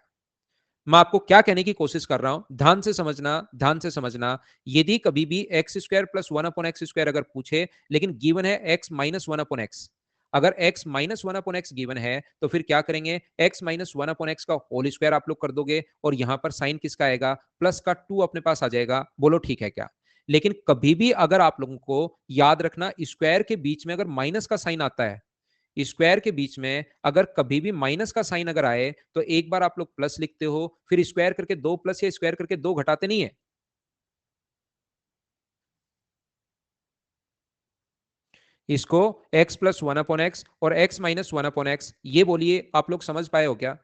मैं आपको क्या कहने की कोशिश कर रहा हूं, ध्यान से समझना, ध्यान से समझना। यदि कभी भी x square plus 1/x square अगर पूछे लेकिन गिवन है x माइनस 1/x, अगर x माइनस 1/x गिवन है तो फिर क्या करेंगे, x माइनस 1/x का होल स्क्वायर आप लोग कर दोगे और यहां पर साइन किसका आएगा, प्लस का 2 अपने पास आ जाएगा, बोलो ठीक है क्या। लेकिन कभी भी अगर आप लोगों को याद रखना स्क्वायर के बीच में अगर माइनस का साइन आता है, स्क्वायर के बीच में अगर कभी भी माइनस का साइन अगर आए तो एक बार आप लोग प्लस लिखते हो, फिर स्क्वायर करके 2 प्लस या स्क्वायर करके 2 घटाते नहीं है। इसको x प्लस 1/x और x माइनस 1/x ये बोलिए, आप लोग समझ पाए हो क्या।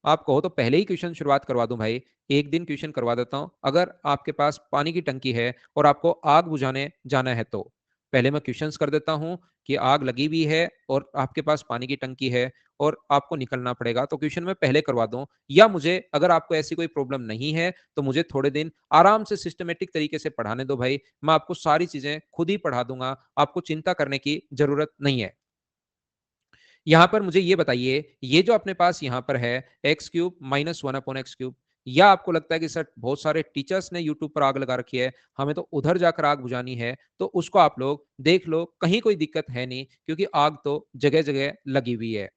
आप कहो तो पहले ही क्वेश्चन शुरुआत करवा दूं भाई, एक दिन क्वेश्चन करवा देता हूं। अगर आपके पास पानी की टंकी है और आपको आग बुझाने जाना है तो पहले मैं क्वेश्चंस कर देता हूं कि आग लगी हुई है और आपके पास पानी की टंकी है और आपको निकलना पड़ेगा, तो क्वेश्चन मैं पहले करवा दूं। या मुझे अगर आपको ऐसी कोई प्रॉब्लम नहीं है तो मुझे थोड़े दिन आराम से सिस्टमेटिक तरीके से पढ़ाने दो भाई, मैं आपको सारी चीजें खुद ही पढ़ा दूंगा, आपको चिंता करने की जरूरत नहीं है। यहां पर मुझे ये बताइए, ये जो अपने पास यहां पर है x cube minus 1/x cube, या आपको लगता है कि सर बहुत सारे टीचर्स ने यूट्यूब पर आग लगा रखी है, हमें तो उधर जाकर आग बुझानी है, तो उसको आप लोग देख लो, कहीं कोई दिक्कत है नहीं, क्योंकि आग तो जगह जगह लगी हुई है।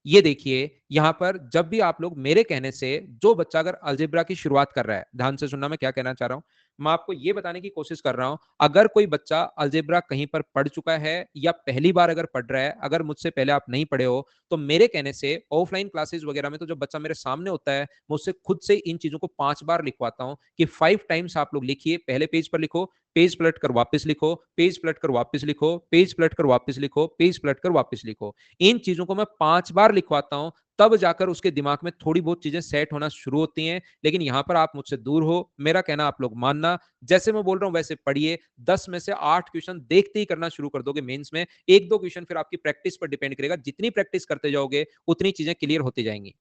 ये देखिए यहां पर जब भी आप लोग मेरे कहने से, जो बच्चा अगर अलजेब्रा की शुरुआत कर रहा है, ध्यान से सुनना मैं क्या कहना चाह रहा हूं, मैं आपको ये बताने की कोशिश कर रहा हूं, अगर कोई बच्चा अलजेब्रा कहीं पर पढ़ चुका है या पहली बार अगर पढ़ रहा है, अगर मुझसे पहले आप नहीं पढ़े हो, तो मेरे कहने से ऑफलाइन क्लासेस वगैरह में तो जब बच्चा मेरे सामने होता है, मैं उससे खुद से इन चीजों को 5 बार लिखवाता हूं कि 5 टाइम्स आप लोग लिखिए, पहले पेज पर लिखो, पेज पलट कर वापस लिखो, पेज पलट कर वापस लिखो, पेज पलट कर वापस लिखो, पेज पलट कर वापस लिखो। इन चीजों को मैं 5 बार लिखवाता हूं, तब जाकर उसके दिमाग में थोड़ी बहुत चीजें सेट होना शुरू होती हैं। लेकिन यहां पर आप मुझसे दूर हो, मेरा कहना आप लोग मानना, जैसे मैं बोल रहा हूं वैसे पढ़िए। 10 में से 8 क्वेश्चन देखते ही करना शुरू कर दोगे मेंस में, एक दो क्वेश्चन फिर आपकी प्रैक्टिस पर डिपेंड करेगा, जितनी प्रैक्टिस करते जाओगे उतनी चीजें क्लियर होती जाएंगी।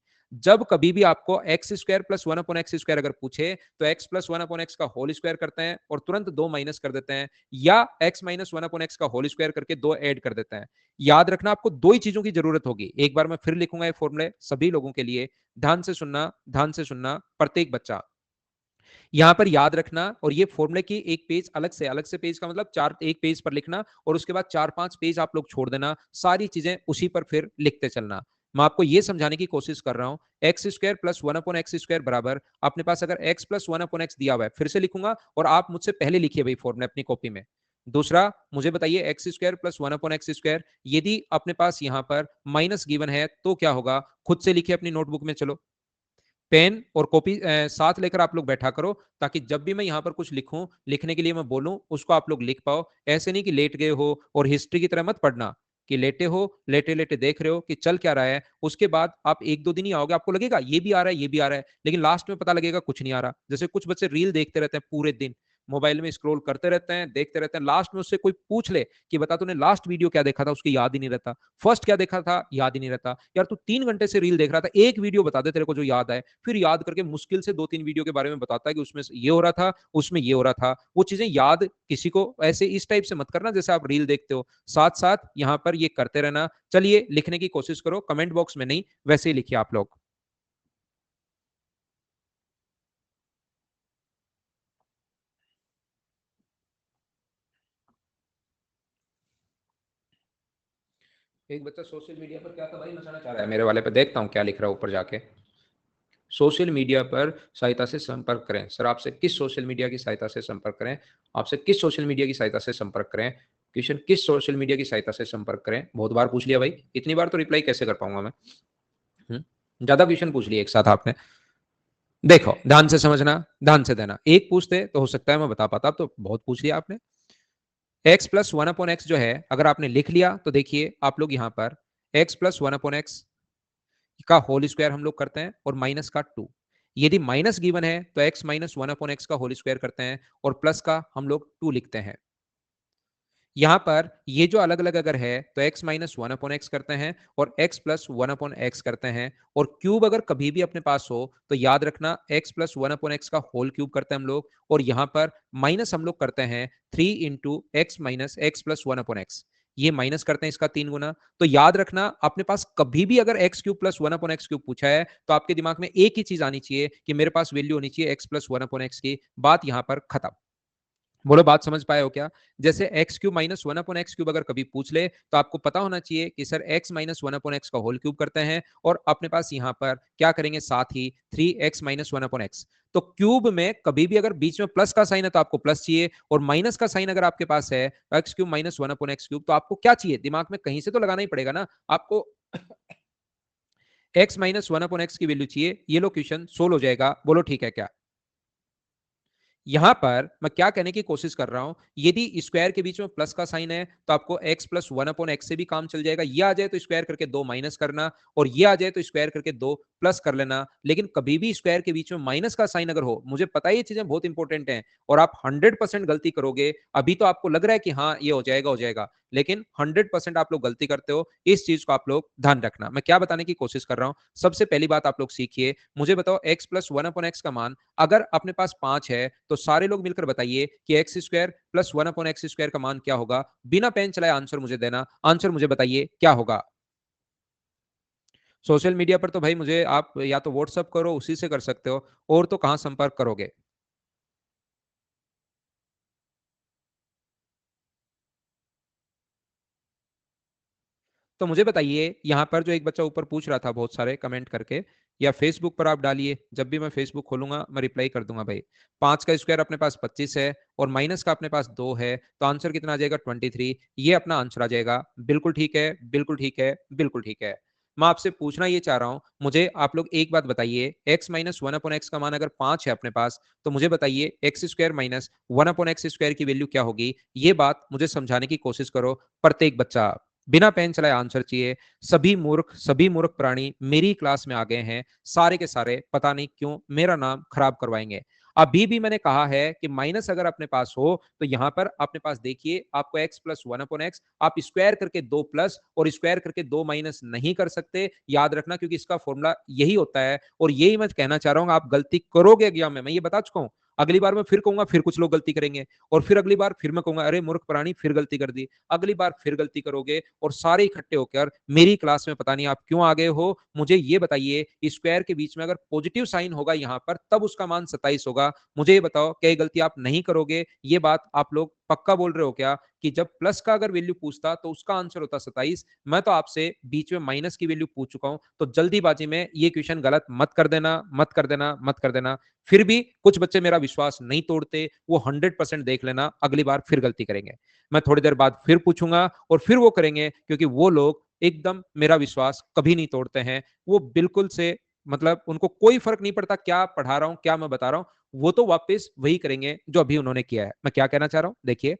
जब कभी भी आपको x square plus 1/x square अगर पूछे तो एक्स प्लस 1/x का होल स्क्वायर करते हैं और तुरंत 2 माइनस कर देते हैं, या एक्स माइनस 1/x का होल स्क्वायर करके 2 ऐड कर देते हैं। याद रखना आपको दो ही चीजों की जरूरत होगी, एक बार मैं फिर लिखूंगा ये फॉर्मूले सभी लोगों के लिए, ध्यान से सुनना, ध्यान से सुनना प्रत्येक बच्चा। यहां पर याद रखना, और ये फॉर्मूले की एक पेज अलग से पेज का मतलब चार, एक पेज पर लिखना और उसके बाद 4-5 पेज आप लोग छोड़ देना, सारी चीजें उसी पर फिर लिखते चलना। मैं आपको यह समझाने की कोशिश कर रहा हूं, x square plus 1/x square बराबर, अपने पास अगर x प्लस 1/x दिया हुआ है, फिर से लिखूंगा और आप मुझसे पहले लिखिए भाई फॉर्मूला अपनी कॉपी में। दूसरा मुझे बताइए x square plus 1/x square, यदि अपने पास यहां पर माइनस गिवन है तो क्या होगा, खुद से लिखिए अपनी नोटबुक में। चलो पेन और कॉपी साथ लेकर आप लोग बैठा करो, ताकि जब भी मैं यहां पर कुछ लिखूं, लिखने के लिए मैं बोलूं, उसको आप लोग लिख पाओ। ऐसे नहीं कि लेट गए हो और हिस्ट्री की तरह मत पढ़ना कि लेटे हो, लेटे लेटे देख रहे हो कि चल क्या रहा है, उसके बाद आप एक दो दिन ही आओगे, आपको लगेगा ये भी आ रहा है, ये भी आ रहा है, लेकिन लास्ट में पता लगेगा कुछ नहीं आ रहा। जैसे कुछ बच्चे रील देखते रहते हैं पूरे दिन, मोबाइल में स्क्रॉल करते रहते हैं, देखते रहते हैं, लास्ट में उससे कोई पूछ ले कि बता तूने लास्ट वीडियो क्या देखा था, उसकी याद ही नहीं रहता। फर्स्ट क्या देखा था, याद ही नहीं रहता। यार तू 3 घंटे से रील देख रहा था, एक वीडियो बता दे तेरे को जो याद आए, फिर याद करके मुश्किल से 2-3 वीडियो के बारे में बताता है कि उसमें ये हो रहा था, उसमें ये हो रहा था। वो चीजें याद किसी को ऐसे इस टाइप से मत करना जैसे आप रील देखते हो, साथ साथ यहां पर ये करते रहना। चलिए लिखने की कोशिश करो, कमेंट बॉक्स में नहीं, वैसे ही लिखिए आप लोग। एक बच्चा सोशल मीडिया पर क्या था भाई मचाना चाह रहा है, मेरे वाले पे देखता हूँ क्या लिख रहा है ऊपर जाके। सोशल मीडिया पर सहायता से संपर्क करें, सर आपसे किस सोशल मीडिया की सहायता से संपर्क करें, आपसे किस सोशल मीडिया की सहायता से संपर्क करें, क्वेश्चन किस सोशल मीडिया की सहायता से संपर्क करें, बहुत बार पूछ लिया भाई, इतनी बार तो रिप्लाई कैसे कर पाऊंगा मैं। ज्यादा क्वेश्चन पूछ लिए एक साथ आपने। देखो ध्यान से समझना, ध्यान से देना, एक पूछते तो हो सकता है मैं बता पाता, अब तो बहुत पूछ लिया आपने। x प्लस 1/x जो है अगर आपने लिख लिया तो देखिए आप लोग यहां पर x प्लस 1/x का होल स्क्वायर हम लोग करते हैं और माइनस का 2। यदि माइनस गिवन है तो x माइनस 1/x का होल स्क्वायर करते हैं और प्लस का हम लोग 2 लिखते हैं। यहाँ पर ये जो अलग अलग अगर है तो x minus one upon x करते हैं और x plus one upon x करते हैं, और क्यूब अगर कभी भी अपने पास हो तो याद रखना x plus one upon x का होल क्यूब करते हैं हम लोग, और यहाँ पर माइनस हम लोग करते हैं 3 into x minus x plus one upon x, ये माइनस करते हैं इसका 3 गुना। तो याद रखना अपने पास कभी भी अगर x cube plus one upon x cube पूछा है तो आपके दिमाग में एक ही चीज आनी चाहिए कि मेरे पास वैल्यू होनी चाहिए x plus one upon x की। बात यहां पर खत्म। बोलो बात समझ पाए हो क्या? जैसे x cube minus one upon x cube अगर कभी पूछ ले तो आपको पता होना चाहिए कि sir x minus one upon x का होल क्यूब करते हैं, और अपने पास यहां पर क्या करेंगे साथ ही 3x minus one upon x. तो क्यूब में कभी भी अगर बीच में प्लस का साइन है तो आपको प्लस चाहिए, और माइनस का साइन अगर आपके पास है x cube minus one upon x cube, तो आपको क्या चाहिए? दिमाग में कहीं से तो लगाना ही पड़ेगा ना आपको। X minus one upon x की वैल्यू चाहिए, ये लो क्वेश्चन सोल्व हो जाएगा। बोलो ठीक है क्या? यहां पर मैं क्या कहने की कोशिश कर रहा हूं, यदि स्क्वायर के बीच में प्लस का साइन है तो आपको x plus one upon x से भी काम चल जाएगा, ये आ जाए तो स्क्वायर करके दो माइनस करना, और ये आ जाए तो स्क्वायर करके दो प्लस कर लेना। लेकिन कभी भी स्क्वायर के बीच में माइनस का साइन अगर हो, मुझे पता है ये चीजें बहुत इंपॉर्टेंट हैं और आप 100% गलती करोगे। अभी तो आपको लग रहा है कि हाँ ये हो जाएगा, लेकिन 100% आप लोग गलती करते हो। इस चीज को आप लोग ध्यान रखना। मैं क्या बताने की कोशिश कर रहा हूं, सबसे पहली बात आप लोग सीखिए, मुझे बताओ x plus one upon x का मान अगर अपने पास 5 है तो सारे लोग मिलकर बताइए कि x square plus one upon x square का मान क्या होगा। बिना पेन चलाए आंसर मुझे देना, आंसर मुझे बताइए क्या होगा। सोशल मीडिया पर तो भाई मुझे आप या तो व्हाट्सअप करो, उसी से कर सकते हो, और तो कहां संपर्क करोगे। तो मुझे बताइए यहाँ पर जो एक बच्चा ऊपर पूछ रहा था बहुत सारे कमेंट करके, या फेसबुक पर आप डालिए, जब भी मैं फेसबुक खोलूंगा मैं रिप्लाई कर दूंगा भाई। 5 का स्क्वायर अपने पास 25 है और माइनस का अपने पास 2 है, तो आंसर कितना आ जाएगा 23। ये अपना आंसर आ जाएगा। बिल्कुल ठीक है, बिल्कुल ठीक है, बिल्कुल ठीक है। मैं आपसे पूछना ये चाह रहा हूं, मुझे आप लोग एक बात बताइए, x minus one upon x का मान अगर 5 है अपने पास, तो मुझे बताइए x square minus one upon x square की वैल्यू क्या होगी। ये बात मुझे समझाने की कोशिश करो प्रत्येक बच्चा। बिना पेन चलाए आंसर चाहिए। सभी मूर्ख प्राणी मेरी क्लास में आ गए हैं, सारे के सारे पता नहीं क्यों मेरा नाम खराब करवाएंगे। अभी भी मैंने कहा है कि माइनस अगर अपने पास हो तो यहां पर अपने पास देखिए आपको x plus one upon x, आप स्क्वायर करके दो प्लस और स्क्वायर करके दो माइनस नहीं कर सकते, याद रखना, क्योंकि इसका फॉर्मूला यही होता है। और यही मैं कहना चाह रहा हूं, आप गलती करोगे एग्जाम में, मैं ये बता चुका हूं। अगली बार मैं फिर कहूंगा, फिर कुछ लोग गलती करेंगे, और फिर अगली बार फिर मैं कहूंगा अरे मूर्ख प्राणी फिर गलती कर दी। अगली बार फिर गलती करोगे और सारे इकट्ठे होकर मेरी क्लास में पता नहीं आप क्यों आ गए हो। मुझे ये बताइए, स्क्वायर के बीच में अगर पॉजिटिव साइन होगा यहाँ पर तब उसका मान 27 होगा। मुझे ये बताओ क्या ये गलती आप नहीं करोगे? ये बात आप लोग पक्का बोल रहे हो क्या कि जब प्लस का अगर वैल्यू पूछता तो उसका आंसर होता 27? मैं तो आपसे बीच में माइनस की वैल्यू पूछ चुका हूं, तो जल्दीबाजी में ये क्वेश्चन गलत मत कर देना, मत कर देना, मत कर देना। फिर भी कुछ बच्चे मेरा विश्वास नहीं तोड़ते, वो 100% देख लेना, अगली बार फिर गलती करेंगे। मैं थोड़ी देर बाद फिर पूछूंगा और फिर वो करेंगे, क्योंकि वो लोग एकदम मेरा विश्वास कभी नहीं तोड़ते हैं। वो बिल्कुल से मतलब उनको कोई फर्क नहीं पड़ता क्या पढ़ा रहा हूं, क्या मैं बता रहा हूं, वो तो वापस वही करेंगे जो अभी उन्होंने किया है। मैं क्या कहना चाह रहा हूं देखिए,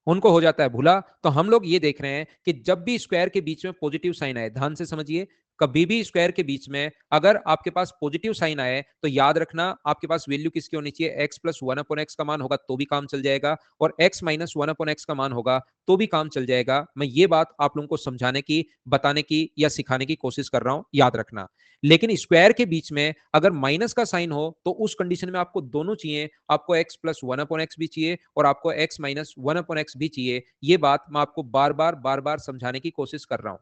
उनको हो जाता है भूला। तो हम लोग ये देख रहे हैं कि जब भी स्क्वायर के बीच में पॉजिटिव साइन आए, ध्यान से समझिए, कभी भी स्क्वायर के बीच में अगर आपके पास पॉजिटिव साइन आए तो याद रखना आपके पास वैल्यू किसकी होनी चाहिए, x plus one upon x का मान होगा तो भी काम चल जाएगा, और x minus one upon x का मान होगा तो भी काम चल जाएगा। मैं ये बात आप लोगों को समझाने की, बताने की या सिखाने की कोशिश कर रहा हूं, याद रखना। लेकिन स्क्वायर के बीच में अगर माइनस का साइन हो तो उस कंडीशन में आपको दोनों चाहिए, आपको x plus one upon x भी चाहिए और आपको x minus one upon x भी चाहिए। ये बात मैं आपको बार बार समझाने की कोशिश कर रहा हूं।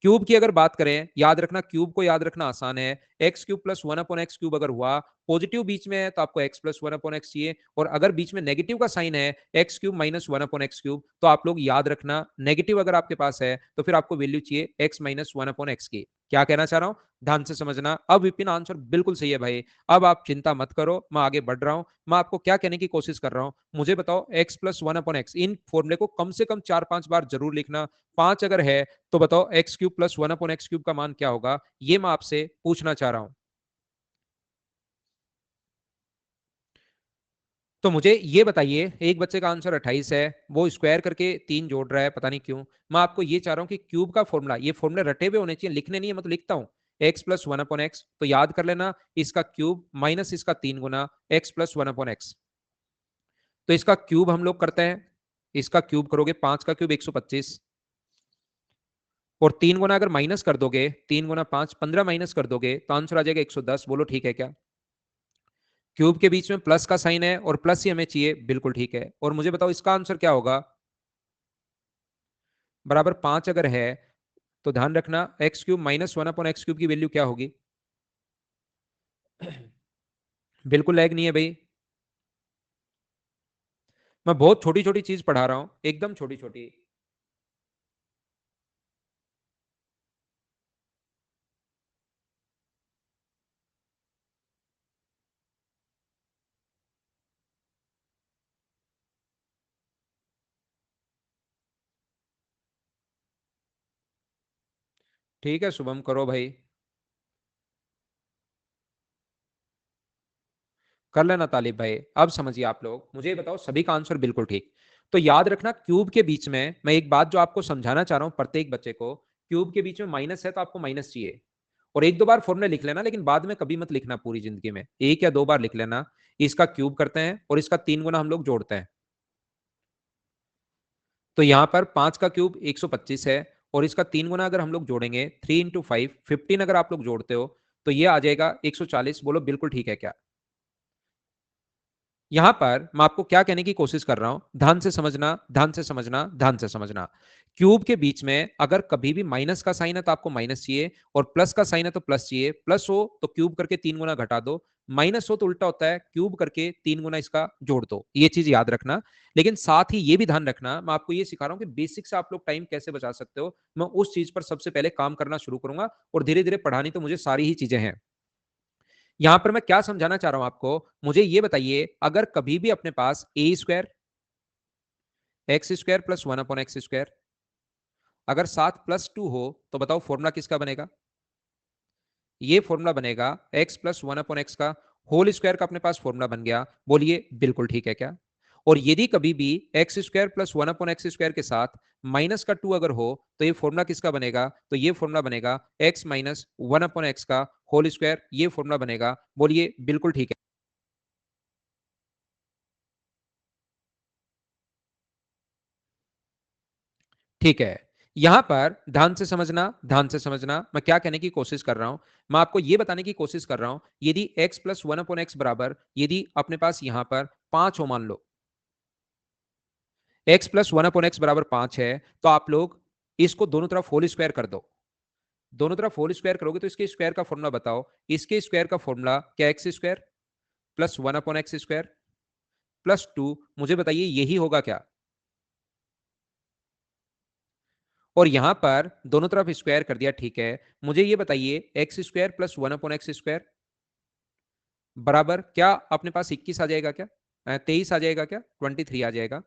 क्यूब की अगर बात करें, याद रखना क्यूब को याद रखना आसान है। X cube plus one upon x cube अगर हुआ, पॉजिटिव बीच में है तो आपको x plus one upon x चाहिए, और अगर बीच में नेगेटिव का साइन है x cube minus one upon x cube, तो आप लोग याद रखना नेगेटिव अगर आपके पास है तो फिर आपको वैल्यू चाहिए x minus one upon x की। क्या कहना चाह रहा हूं, ध्यान से समझना। अब विपिन आंसर बिल्कुल सही है भाई, अब आप चिंता मत करो, मैं आगे बढ़ रहा हूं। मैं आपको क्या कहने की कोशिश कर रहा हूं, मुझे बताओ x plus one upon x, इन फॉर्मूले को कम से कम 4-5 बार जरूर लिखना। 5 अगर है तो बताओ x cube plus one upon x cube का मान क्या होगा, ये मैं आपसे पूछना चाह रहा हूं। तो मुझे ये बताइए, एक बच्चे का आंसर 28 है, वो स्क्वायर करके 3 जोड़ रहा है, पता नहीं क्यों। मैं आपको ये चाह रहा हूं कि क्यूब का फॉर्मूला, ये फॉर्मूले रटे हुए होने चाहिए, लिखने नहीं है, मैं तो लिखता हूं x plus one upon x, तो याद कर लेना इसका क्यूब माइनस इसका 3 गुना x plus one upon x. तो इसका क्यूब हम लोग करते हैं, इसका क्यूब करोगे 5 का क्यूब 125 और 3 गुना अगर माइनस कर दोगे 3 गुना 5 15 माइनस कर दोगे तो आंसर आ जाएगा 110। बोलो ठीक है क्या? क्यूब के बीच में प्लस का साइन है और प्लस ही हमें चाहिए, बिल्कुल ठीक है। और मुझे बताओ इसका आंसर क्या होगा? बराबर 5 अगर है तो ध्यान रखना एक्स क्यूब माइनस 1/x³ की वैल्यू क्या होगी? बिल्कुल लैग नहीं है भाई, मैं बहुत छोटी छोटी चीज पढ़ा रहा हूं, एकदम छोटी छोटी। ठीक है शुभम, करो भाई, कर लेना तालिब भाई। अब समझिए आप लोग, मुझे बताओ सभी का आंसर बिल्कुल ठीक। तो याद रखना क्यूब के बीच में, मैं एक बात जो आपको समझाना चाह रहा हूं प्रत्येक बच्चे को, क्यूब के बीच में माइनस है तो आपको माइनस चाहिए। और एक दो बार फॉर्मूला लिख लेना, लेकिन बाद में कभी मत लिखना पूरी जिंदगी में, एक या दो बार लिख लेना। इसका क्यूब करते हैं और इसका 3 गुना हम लोग जोड़ते हैं। तो यहां पर 5 का क्यूब 125 है और इसका 3 गुना अगर हम लोग जोड़ेंगे 3 इंटू 5 15 अगर आप लोग जोड़ते हो तो ये आ जाएगा 140। बोलो बिल्कुल ठीक है क्या? यहां पर मैं आपको क्या कहने की कोशिश कर रहा हूं, ध्यान से समझना, ध्यान से समझना, ध्यान से समझना। क्यूब के बीच में अगर कभी भी माइनस का साइन है तो आपको माइनस चाहिए, और प्लस का साइन है तो प्लस चाहिए। प्लस हो तो क्यूब करके 3 गुना घटा दो, माइनस हो तो उल्टा होता है, क्यूब करके 3 गुना इसका जोड़ दो। ये चीज याद रखना। लेकिन साथ ही ये भी ध्यान रखना, मैं आपको ये सिखा रहा हूं कि बेसिक से आप लोग टाइम कैसे बचा सकते हो। मैं उस चीज पर सबसे पहले काम करना शुरू करूंगा, और धीरे धीरे पढ़ानी तो मुझे सारी ही चीजें हैं। यहां पर मैं क्या समझाना चाह रहा हूं आपको, मुझे ये बताइए, अगर कभी भी अपने पास a square x square plus 1/x², अगर साथ +2 हो तो बताओ फॉर्मूला किसका बनेगा? ये फॉर्मूला बनेगा x प्लस 1/x का होल स्क्वायर का अपने पास फॉर्मूला बन गया। बोलिए बिल्कुल ठीक है क्या? और यदि कभी भी एक्स स्क्वायर प्लस 1/x² के साथ माइनस का 2 अगर हो तो ये फॉर्मूला किसका बनेगा? तो ये फॉर्मूला बनेगा x माइनस 1/x का होल स्क्वायर, ये फॉर्मूला बनेगा। बोलिए बिल्कुल ठीक है। ठीक है, यहां पर ध्यान से समझना, ध्यान से समझना, मैं क्या कहने की कोशिश कर रहा हूं। मैं आपको यह बताने की कोशिश कर रहा हूं, यदि x प्लस 1/x बराबर, यदि अपने पास यहां पर 5 हो, मान लो x प्लस 1/x बराबर 5 है, तो आप लोग इसको दोनों तरफ होल स्क्वायर कर दो। दोनों तरफ होल स्क्वायर करोगे तो इसके स्क्वायर का फॉर्मूला बताओ। इसके स्क्वायर का फॉर्मूला क्या? X square plus 1/x² plus 2। मुझे बताइए यही होगा क्या? और यहां पर दोनों तरफ स्क्वायर कर दिया, ठीक है। मुझे ये बताइए एक्स स्क्वायर प्लस 1/x² बराबर क्या अपने पास 21 आ जाएगा क्या? 23 आ जाएगा क्या? 23 आ जाएगा।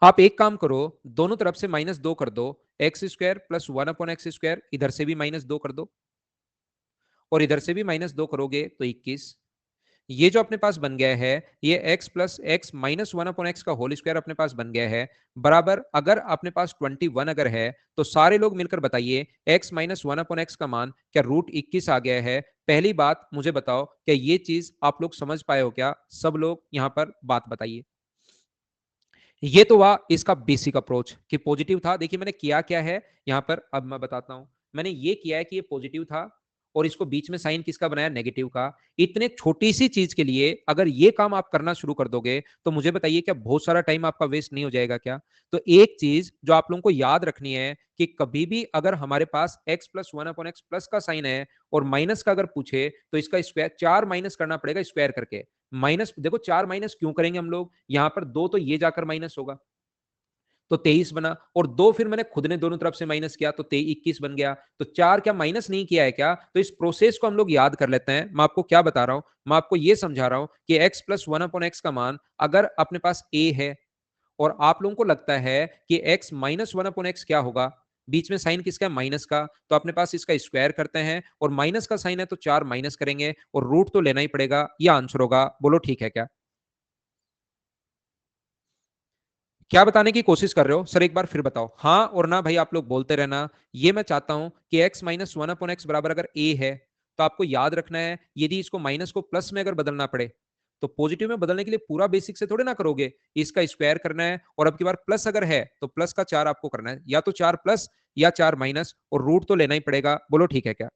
आप एक काम करो, दोनों तरफ से -2 कर दो। एक्स स्क्वायर प्लस 1/x², इधर से भी -2 कर दो और इधर से भी -2 करोगे तो 21। ये जो अपने पास बन गया है, ये x plus x minus 1/x का होल स्क्वायर अपने पास बन गया है। बराबर अगर अपने पास 21 अगर है तो सारे लोग मिलकर बताइए x माइनस 1/x का मान क्या √21 आ गया है? पहली बात मुझे बताओ, क्या ये चीज आप लोग समझ पाए हो क्या? सब लोग यहां पर बात बताइए। ये तो हुआ इसका बेसिक अप्रोच कि पॉजिटिव था। देखिए मैंने किया क्या है यहां पर, अब मैं बताता हूं। मैंने ये किया है कि ये पॉजिटिव था और इसको बीच में साइन किसका बनाया? नेगेटिव का। इतने छोटी सी चीज के लिए अगर ये काम आप करना शुरू कर दोगे तो मुझे बताइए क्या बहुत सारा टाइम आपका वेस्ट नहीं हो जाएगा क्या? तो एक चीज जो आप लोगों को याद रखनी है कि कभी भी अगर हमारे पास x प्लस 1/x प्लस का साइन है और माइनस का अगर पूछे तो इसका स्क्वायर 4 माइनस करना पड़ेगा स्क्वायर करके। माइनस देखो 4 माइनस क्यों करेंगे हम लोग, यहां पर 2 तो ये जाकर माइनस होगा तो 23 बना, और 2 फिर मैंने खुद ने दोनों तरफ से माइनस किया तो 21 बन गया। तो 4 क्या माइनस नहीं किया है क्या? तो इस प्रोसेस को हम लोग याद कर लेते हैं। मैं आपको क्या बता रहा हूं, मैं आपको यह समझा रहा हूं कि x प्लस 1/x का मान अगर अपने पास a है और आप लोगों को लगता है कि x माइनस 1/x क्या होगा, बीच में साइन किसका है? माइनस का। तो अपने पास इसका स्क्वायर करते हैं और माइनस का साइन है तो 4 माइनस करेंगे और रूट तो लेना ही पड़ेगा। यह आंसर होगा। बोलो ठीक है क्या? क्या बताने की कोशिश कर रहे हो सर? एक बार फिर बताओ, हाँ और ना भाई, आप लोग बोलते रहना। ये मैं चाहता हूं कि x माइनस 1/x बराबर अगर a है तो आपको याद रखना है, यदि इसको माइनस को प्लस में अगर बदलना पड़े तो पॉजिटिव में बदलने के लिए पूरा बेसिक से थोड़े ना करोगे, इसका स्क्वायर करना है और अब की बार प्लस अगर है तो प्लस का 4 आपको करना है, या तो 4 प्लस या 4 माइनस, और रूट तो लेना ही पड़ेगा। बोलो ठीक है क्या?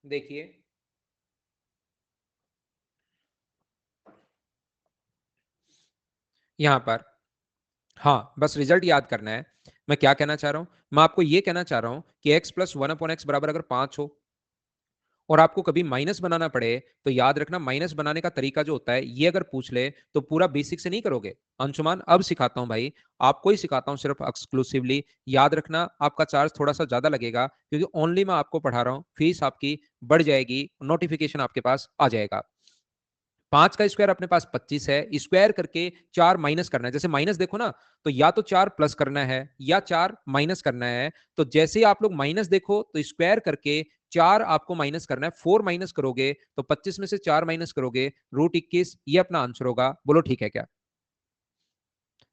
देखिए यहां पर, हाँ, बस रिजल्ट याद करना है। मैं क्या कहना चाह रहा हूं, मैं आपको यह कहना चाह रहा हूं कि x प्लस 1/x बराबर अगर 5 हो और आपको कभी माइनस बनाना पड़े, तो याद रखना माइनस बनाने का तरीका जो होता है ये अगर पूछ ले तो पूरा बेसिक से नहीं करोगे। अंशुमान अब सिखाता हूं भाई, आपको ही सिखाता हूं सिर्फ एक्सक्लूसिवली। याद रखना आपका चार्ज थोड़ा सा ज्यादा लगेगा, क्योंकि ओनली मैं आपको पढ़ा रहा हूं, फीस आपकी बढ़ जाएगी, नोटिफिकेशन आपके पास आ जाएगा। 5 का स्क्वायर अपने पास 25 है, स्क्वायर करके 4 माइनस करना है। जैसे माइनस देखो ना, तो या तो 4 प्लस करना है या 4 माइनस करना है। तो जैसे ही आप लोग माइनस देखो तो स्क्वायर करके 4 आपको माइनस करना है। 4 माइनस करोगे तो 25 में से 4 माइनस करोगे, रूट 21, ये अपना आंसर होगा। बोलो ठीक है क्या?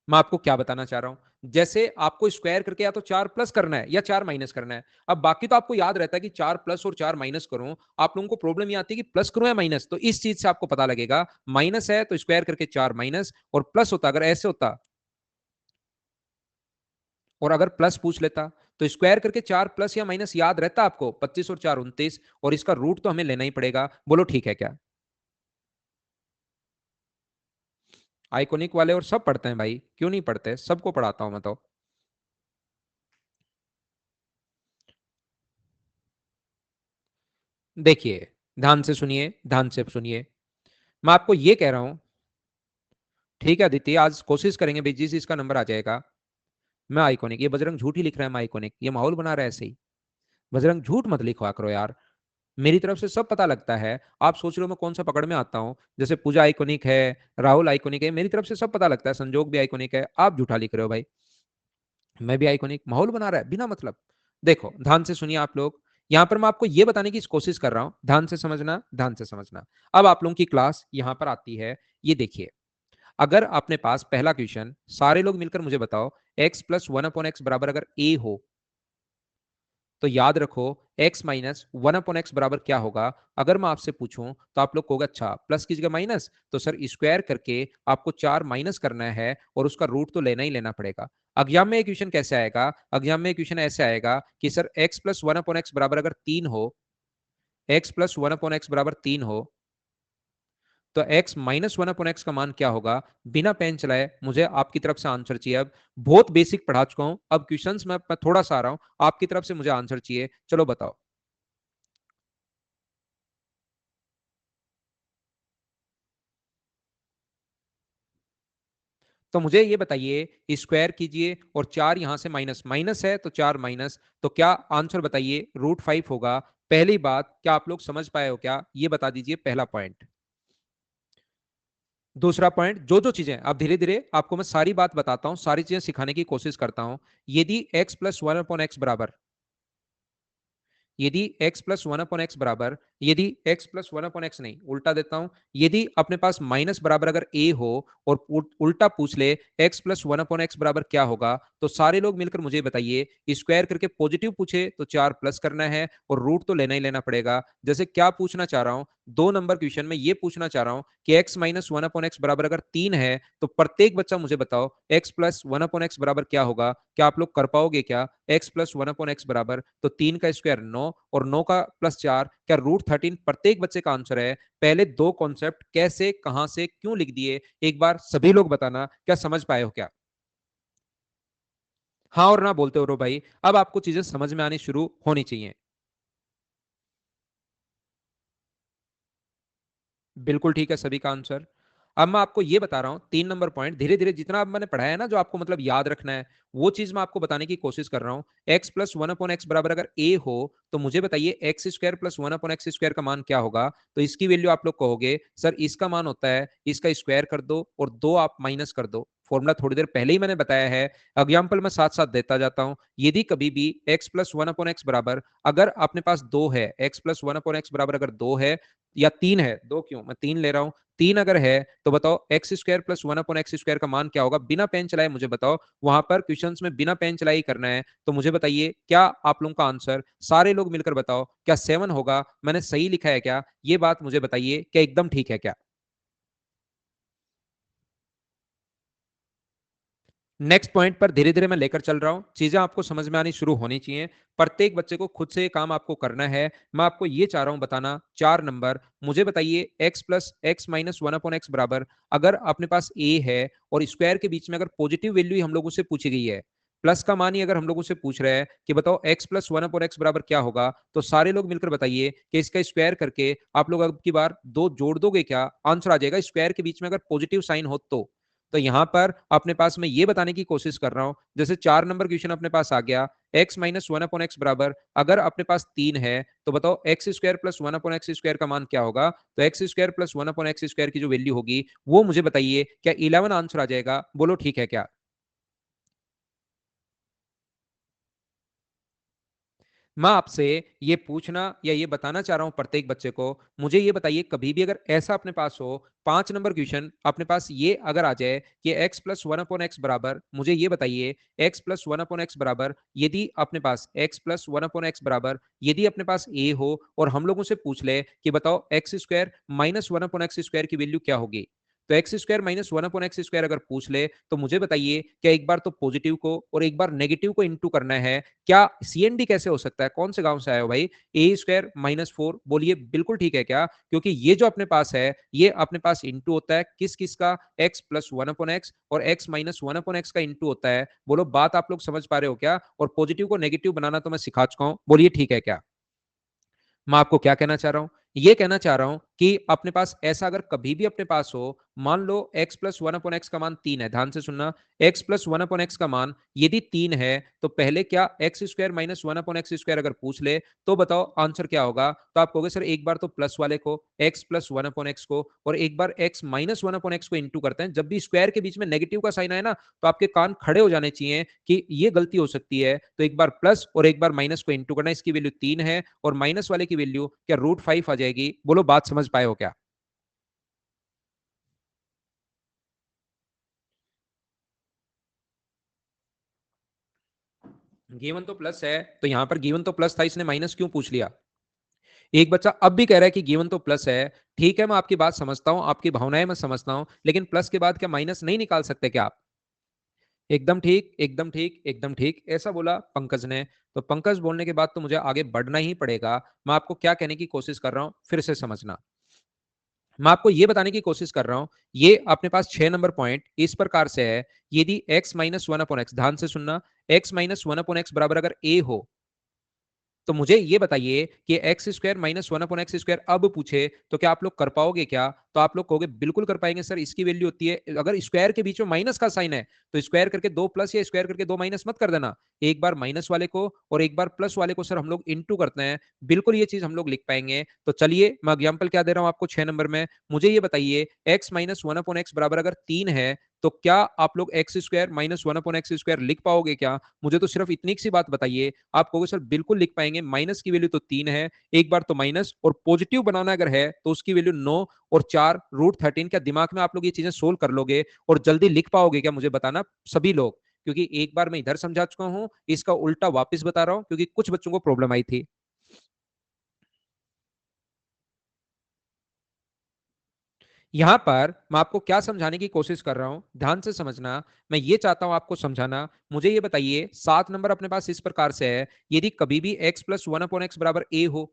मैं आपको क्या बताना चाह रहा हूं, जैसे आपको स्क्वायर करके या तो 4 प्लस करना है या 4 माइनस करना है। अब बाकी तो आपको याद रहता है कि 4 प्लस और 4 माइनस करूं। आप लोगों को प्रॉब्लम ये आती है कि प्लस करूं या माइनस, तो इस चीज से आपको पता लगेगा। माइनस है तो स्क्वायर करके 4 माइनस, और प्लस होता अगर ऐसे होता, और अगर प्लस पूछ लेता तो स्क्वायर करके 4 प्लस या माइनस याद रहता आपको, 25 और 4 29, और इसका रूट तो हमें लेना ही पड़ेगा। बोलो ठीक है क्या? आइकोनिक वाले और सब पढ़ते हैं भाई, क्यों नहीं पढ़ते, सबको पढ़ाता हूं मैं तो। देखिए, ध्यान से सुनिए, ध्यान से सुनिए। मैं आपको ये कह रहा हूं, ठीक है अदिति, आज कोशिश करेंगे भाई, जिस इसका नंबर आ जाएगा। मैं आइकॉनिक, ये बजरंग झूठ ही लिख रहा है, मैं आइकॉनिक, ये माहौल बना रहा है ऐसे ही। बजरंग झूठ मत लिखवा करो यार, मेरी तरफ से सब पता लगता है। आप सोच रहे हो मैं कौन सा पकड़ में आता हूं? जैसे पूजा आइकॉनिक है, राहुल आइकॉनिक है, मेरी तरफ से सब पता लगता है। संजोग भी आइकॉनिक है, आप झूठा लिख रहे हो भाई। मैं भी आइकॉनिक, माहौल बना रहा है बिना मतलब। देखो ध्यान से सुनिए आप लोग, यहां पर मैं आपको यह बताने की कोशिश कर रहा हूं, ध्यान से समझना, ध्यान से समझना। अब आप लोगों की क्लास यहां पर आती है, ये देखिए। अगर अपने पास पहला क्वेश्चन, सारे लोग मिलकर मुझे बताओ, x प्लस 1/x बराबर अगर a हो, तो याद रखो x माइनस 1/x बराबर क्या होगा। अगर मैं आपसे पूछूं तो आप लोग कहोगे अच्छा प्लस की जगह माइनस, तो सर स्क्वायर करके आपको 4 माइनस करना है और उसका रूट तो लेना ही लेना पड़ेगा। एग्जाम में क्वेश्चन कैसे आएगा? एग्जाम में क्वेश्चन ऐसे आएगा कि सर x प्लस 1/x बराबर अगर 3 हो, x प्लस 1/x बराबर 3 हो, तो x माइनस 1/x का मान क्या होगा? बिना पेन चलाए मुझे आपकी तरफ से आंसर चाहिए। अब बहुत बेसिक पढ़ा चुका हूं, अब क्वेश्चंस में मैं थोड़ा सा आ रहा हूं, आपकी तरफ से मुझे आंसर चाहिए। चलो बताओ। तो मुझे ये बताइए, स्क्वायर कीजिए और 4 यहां से माइनस, माइनस है तो 4 माइनस, तो क्या आंसर बताइए? रूट 5 होगा। पहली बात, क्या आप लोग समझ पाए हो क्या? ये बता दीजिए, पहला पॉइंट। दूसरा पॉइंट, जो जो चीजें अब धीरे धीरे आपको मैं सारी बात बताता हूं, सारी चीजें सिखाने की कोशिश करता हूं। यदि x प्लस 1/x बराबर, यदि x प्लस 1/x बराबर, यदि x प्लस 1/x नहीं, उल्टा देता हूं, यदि अपने पास माइनस बराबर अगर a हो और उल्टा पूछ ले x प्लस 1/x बराबर क्या होगा, तो सारे लोग मिलकर मुझे बताइए। स्क्वायर करके पॉजिटिव पूछे तो 4 प्लस करना है और रूट तो लेना ही लेना पड़ेगा। जैसे क्या पूछना चाह रहा हूं, 2 नंबर क्वेश्चन में ये पूछना चाह रहा हूं कि x माइनस 1/x बराबर अगर 3 है, तो प्रत्येक बच्चा मुझे बताओ x प्लस 1/x बराबर क्या होगा। क्या आप लोग कर पाओगे क्या? x प्लस 1/x बराबर, तो 3 का स्क्वायर 9 और 9 का प्लस 4, क्या रूट 13? प्रत्येक बच्चे का आंसर है। पहले दो कॉन्सेप्ट कैसे, कहां से, क्यों लिख दिए, एक बार सभी लोग बताना, क्या समझ पाए हो क्या? हाँ और ना बोलते हो रो भाई, अब आपको चीजें समझ में आनी शुरू होनी चाहिए। बिल्कुल ठीक है सभी का आंसर। अब मैं आपको ये बता रहा हूं 3 नंबर पॉइंट, धीरे धीरे जितना अब मैंने पढ़ाया है ना, जो आपको मतलब याद रखना है, वो चीज मैं आपको बताने की कोशिश कर रहा हूं। x प्लस 1/x बराबर अगर a हो, तो मुझे बताइए x square plus 1/x square का मान क्या होगा। तो इसकी वैल्यू आप लोग कहोगे सर इसका मान होता है, इसका स्क्वायर कर दो और 2 आप माइनस कर दो। फॉर्मूला थोड़ी देर पहले ही मैंने बताया है, एग्जाम्पल मैं साथ साथ देता जाता हूं। यदि कभी भी x प्लस 1/x बराबर, अगर अपने पास 2 है, x प्लस 1/x बराबर अगर 2 है या 3 है, 2 क्यों, मैं 3 ले रहा हूं, 3 अगर है तो बताओ x square plus 1 upon x square का मान क्या होगा? बिना पेन चलाए मुझे बताओ। वहां पर क्वेश्चंस में बिना पेन चलाए ही करना है। तो मुझे बताइए क्या आप लोगों का आंसर, सारे लोग मिलकर बताओ, क्या 7 होगा? मैंने सही लिखा है क्या? ये बात मुझे बताइए, क्या एकदम ठीक है क्या? नेक्स्ट पॉइंट पर धीरे धीरे मैं लेकर चल रहा हूं, चीजें आपको समझ में आनी शुरू होनी चाहिए। प्रत्येक बच्चे को खुद से ये काम आपको करना है। मैं आपको ये चाह रहा हूं बताना। 4 नंबर, मुझे बताइए x plus x minus one upon x बराबर, अगर अपने पास ए है और स्क्वायर के बीच में अगर पॉजिटिव वैल्यू ही हम लोगों से पूछी गई है, प्लस का मान ही अगर हम लोगों से पूछ रहे हैं कि बताओ x plus one upon x बराबर क्या होगा, तो सारे लोग मिलकर बताइए कि इसका स्क्वायर करके आप लोग अब की बार दो जोड़ दोगे क्या? आंसर आ जाएगा स्क्वायर के बीच में अगर पॉजिटिव साइन हो तो यहां पर अपने पास मैं ये बताने की कोशिश कर रहा हूं, जैसे 4 नंबर क्वेश्चन अपने पास आ गया, x minus one upon x बराबर, अगर अपने पास 3 है तो बताओ x square plus one upon x square का मान क्या होगा? तो x square plus one upon x square की जो वैल्यू होगी वो मुझे बताइए, क्या 11 आंसर आ जाएगा? बोलो ठीक है क्या? मैं आपसे ये पूछना या ये बताना चाह रहा हूं प्रत्येक बच्चे को, मुझे ये बताइए कभी भी अगर ऐसा अपने पास हो, 5 नंबर क्वेश्चन अपने पास ये अगर आ जाए कि x plus one upon x बराबर, मुझे ये बताइए x plus one upon x बराबर, यदि अपने पास x plus one upon x बराबर यदि अपने पास ए हो और हम लोगों से पूछ ले कि बताओ x square minus one upon x square की वैल्यू क्या होगी, तो x square minus one upon x square अगर पूछ ले तो मुझे बताइए क्या एक बार तो पॉजिटिव को और एक बार नेगेटिव को इंटू करना है? क्या सीएनडी कैसे हो सकता है? कौन से गांव से आए हो भाई? ए स्क्वायर माइनस फोर, बोलिए बिल्कुल ठीक है क्या? क्योंकि ये जो अपने पास है ये अपने पास इंटू होता है किस किस का? X plus one upon x और x minus one upon x का इंटू होता है। बोलो बात आप लोग समझ पा रहे हो क्या? और पॉजिटिव को नेगेटिव बनाना तो मैं सिखा चुका हूं, बोलिए ठीक है क्या? मैं आपको क्या कहना चाह रहा हूं? ये कहना चाह रहा हूं कि अपने पास ऐसा अगर कभी भी अपने पास हो, मान लो x plus one upon x का मान 3 है, ध्यान से सुनना, x plus one upon x का मान यदि 3 है तो पहले क्या x square minus one upon x square अगर पूछ ले तो बताओ आंसर क्या होगा? तो आप कहोगे सर एक बार तो प्लस वाले को x plus one upon x को और एक बार x minus one upon x को इंटू करते हैं। जब भी स्क्वायर के बीच में नेगेटिव का साइन आए ना तो आपके कान खड़े हो जाने चाहिए कि ये गलती हो सकती है। तो एक बार प्लस और एक बार माइनस को इंटू करना, इसकी वैल्यू 3 है और माइनस वाले की वैल्यू क्या √5 आ जाएगी? बोलो बात समझ पाए हो क्या? गिवन तो प्लस है, तो यहां पर गिवन तो प्लस था, इसने माइनस क्यों पूछ लिया? एक बच्चा अब भी कह रहा है कि गिवन तो प्लस है। ठीक है, मैं आपकी बात समझता हूं, आपकी भावनाएं मैं समझता हूं, लेकिन प्लस के बाद क्या माइनस नहीं निकाल सकते क्या आप? एकदम ठीक, एकदम ठीक, एकदम ठीक, ऐसा बोला पंकज ने। तो पंकज बोलने के बाद तो मुझे आगे बढ़ना ही पड़ेगा। मैं आपको क्या कहने की कोशिश कर रहा हूं फिर से समझना। मैं आपको यह बताने की कोशिश कर रहा हूं, ये अपने पास 6 नंबर पॉइंट इस प्रकार से है, यदि x minus one upon x, ध्यान से सुनना, x minus one upon x बराबर अगर a हो तो मुझे ये बताइए कि x square minus one upon x square अब पूछे तो क्या आप लोग कर पाओगे क्या? तो आप लोग कहोगे बिल्कुल कर पाएंगे सर, इसकी वैल्यू होती है, अगर स्क्वायर के बीच में माइनस का साइन है तो स्क्वायर करके दो प्लस या स्क्वायर करके दो माइनस मत कर देना। एक बार माइनस वाले को और एक बार प्लस वाले को सर हम लोग इंटू करते हैं, बिल्कुल ये चीज हम लोग लिख पाएंगे। तो चलिए मैं एग्जाम्पल क्या दे रहा हूं आपको 6 नंबर में, मुझे ये बताइए x minus one upon x बराबर अगर 3 है तो क्या आप लोग x square minus one upon x square लिख पाओगे क्या? मुझे तो सिर्फ इतनी सी बात बताइए। आप कहोगे सर बिल्कुल लिख पाएंगे, माइनस की वैल्यू तो 3 है, एक बार तो माइनस और पॉजिटिव बनाना अगर है तो उसकी वैल्यू 9 और 4 √13। क्या दिमाग में आप लोग ये चीजें सोल्व कर लोगे और जल्दी लिख पाओगे क्या? मुझे बताना सभी लोग, क्योंकि एक बार मैं इधर समझा चुका हूं, इसका उल्टा वापस बता रहा हूं क्योंकि कुछ बच्चों को प्रॉब्लम आई थी। यहां पर मैं आपको क्या समझाने की कोशिश कर रहा हूं, ध्यान से समझना। मैं ये चाहता हूं आपको समझाना। मुझे ये बताइए 7 नंबर अपने पास इस प्रकार से है, यदि कभी भी x plus one upon x बराबर a हो,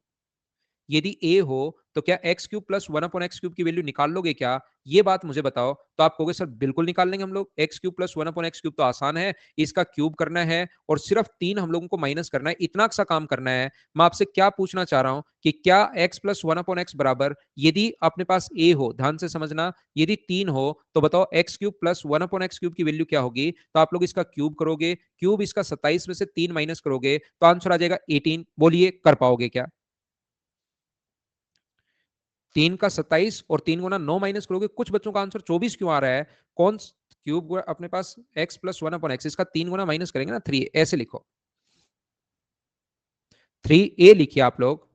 यदि a हो तो क्या x cube plus one upon x cube की वैल्यू निकाल लोगे क्या? ये बात मुझे बताओ। तो आप कहोगे सर बिल्कुल निकाल लेंगे हम लोग, x cube plus one upon x cube तो आसान है, इसका क्यूब करना है और सिर्फ 3 हम लोगों को माइनस करना है, इतना सा काम करना है। मैं आपसे क्या पूछना चाह रहा हूं कि क्या x plus one upon x बराबर यदि अपने पास a हो, ध्यान से समझना, यदि 3 हो तो बताओ x cube plus one upon x cube की वैल्यू क्या होगी? तो आप लोग इसका क्यूब करोगे, क्यूब इसका 27 में से 3 माइनस करोगे तो आंसर आ जाएगा 18। बोलिए कर पाओगे क्या? 3 का 27 और 3 गुना 9 माइनस करोगे, कुछ बच्चों का आंसर 24 क्यों आ रहा है? कौन क्यूब अपने पास x plus one upon x, इसका 3 गुना माइनस करेंगे ना 3, ऐसे लिखो, 3a लिखिए आप लोग।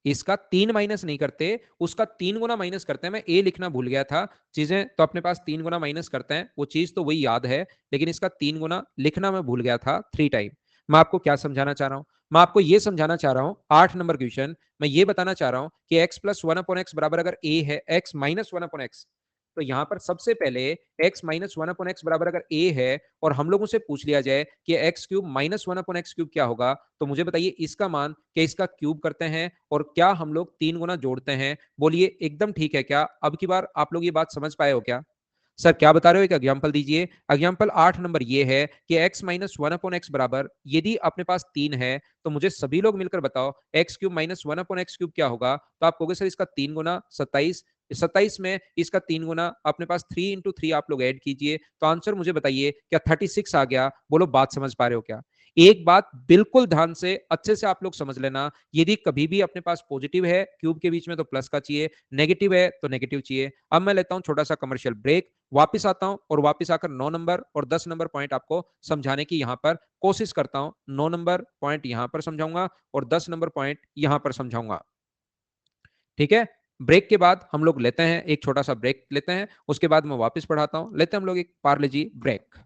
इसका 3 माइनस नहीं करते, उसका 3 गुना माइनस करते हैं। मैं ए लिखना भूल गया था। चीज़ें तो अपने पास 3 गुना माइनस करते हैं, वो चीज़ तो वही याद है, लेकिन इसका 3 गुना लिखना मैं भूल गया था 3 टाइम। मैं आपको क्या समझाना चाह रहा हूँ? मैं आपको ये समझाना चाह रहा हूँ 8 नंबर क्वेश्चन, मैं ये बताना चाह रहा हूँ कि x प्लस 1 अपॉन x बराबर अगर a है, x माइनस 1 अपॉन x, तो यहां पर सबसे पहले x माइनस 1 अपॉन x बराबर अगर a है और हम लोगों से पूछ लिया जाए कि x cube minus 1 upon x cube क्या होगा, तो मुझे बताइए इसका मान क्या इसका क्यूब करते हैं और क्या हम लोग 3 गुना जोड़ते हैं? बोलिए एकदम ठीक है क्या? अब की बार आप लोग ये बात समझ पाए हो क्या? सर क्या बता रहे हो? एक एग्जाम्पल दीजिए। एग्जाम्पल 8 नंबर ये है कि x माइनस 1 अपॉन एक्स बराबर, यदि अपने पास 3 है तो मुझे सभी लोग मिलकर बताओ x cube minus 1 upon x cube क्या होगा? तो आप कहोगे सर इसका 3 गुना 27, 27 में इसका 3 गुना अपने पास 3 इंटू 3 आप लोग ऐड कीजिए, तो आंसर मुझे बताइए क्या 36 आ गया? बोलो बात समझ पा रहे हो क्या? एक बात बिल्कुल ध्यान से अच्छे से आप लोग समझ लेना, यदि कभी भी अपने पास पॉजिटिव है क्यूब के बीच में तो प्लस का चाहिए, नेगेटिव है तो नेगेटिव चाहिए। अब मैं लेता हूं छोटा सा कमर्शियल ब्रेक, वापस आता हूं और वापस आकर 9 नंबर और 10 नंबर पॉइंट आपको समझाने की यहां पर कोशिश करता हूं। 9 नंबर पॉइंट यहां पर समझाऊंगा और 10 नंबर पॉइंट यहां पर समझाऊंगा। ठीक है? ब्रेक के बाद हम लोग लेते हैं एक छोटा सा ब्रेक लेते हैं, उसके बाद मैं वापस पढ़ाता हूं। लेते हैं हम लोग एक पार्ले जी ब्रेक।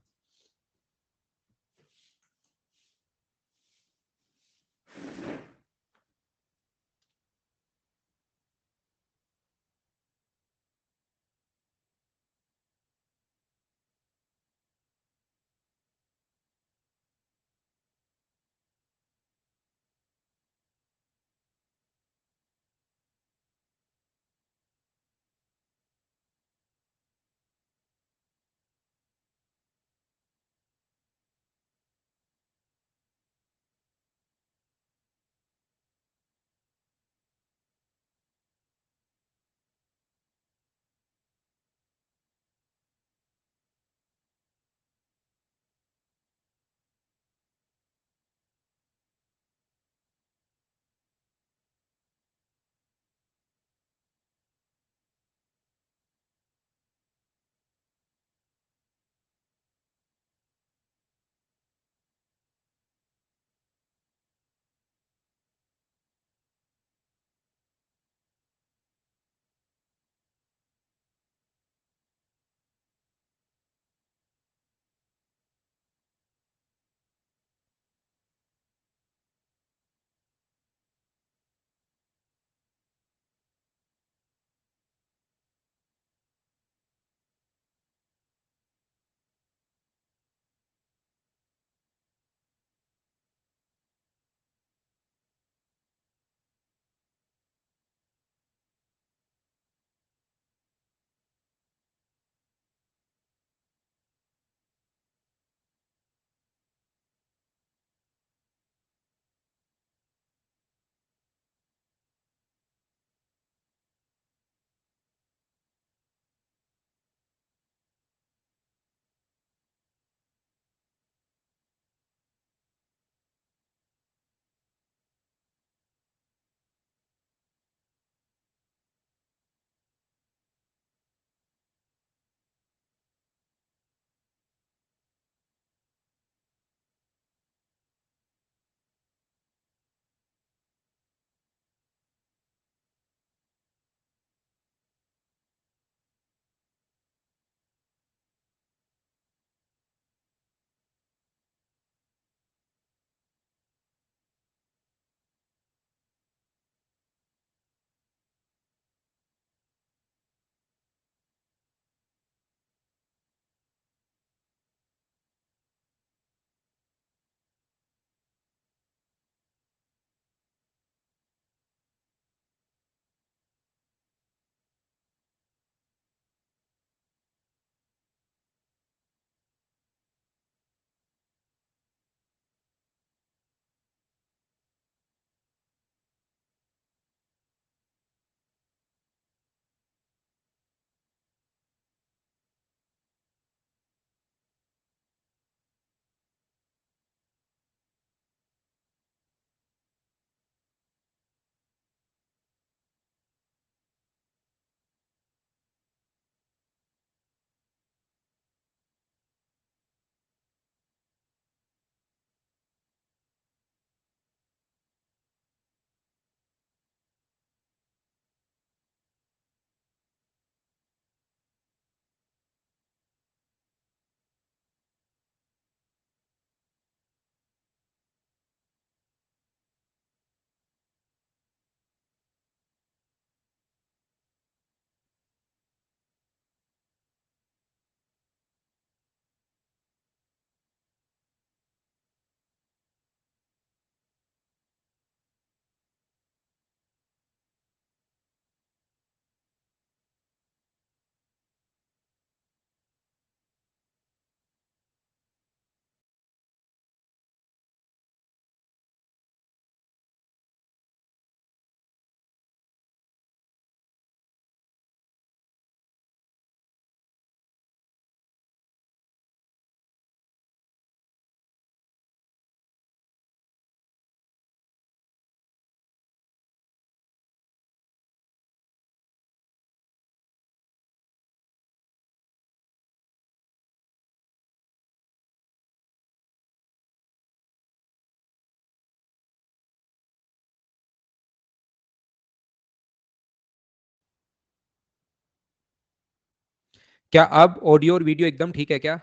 क्या अब ऑडियो और वीडियो एकदम ठीक है क्या?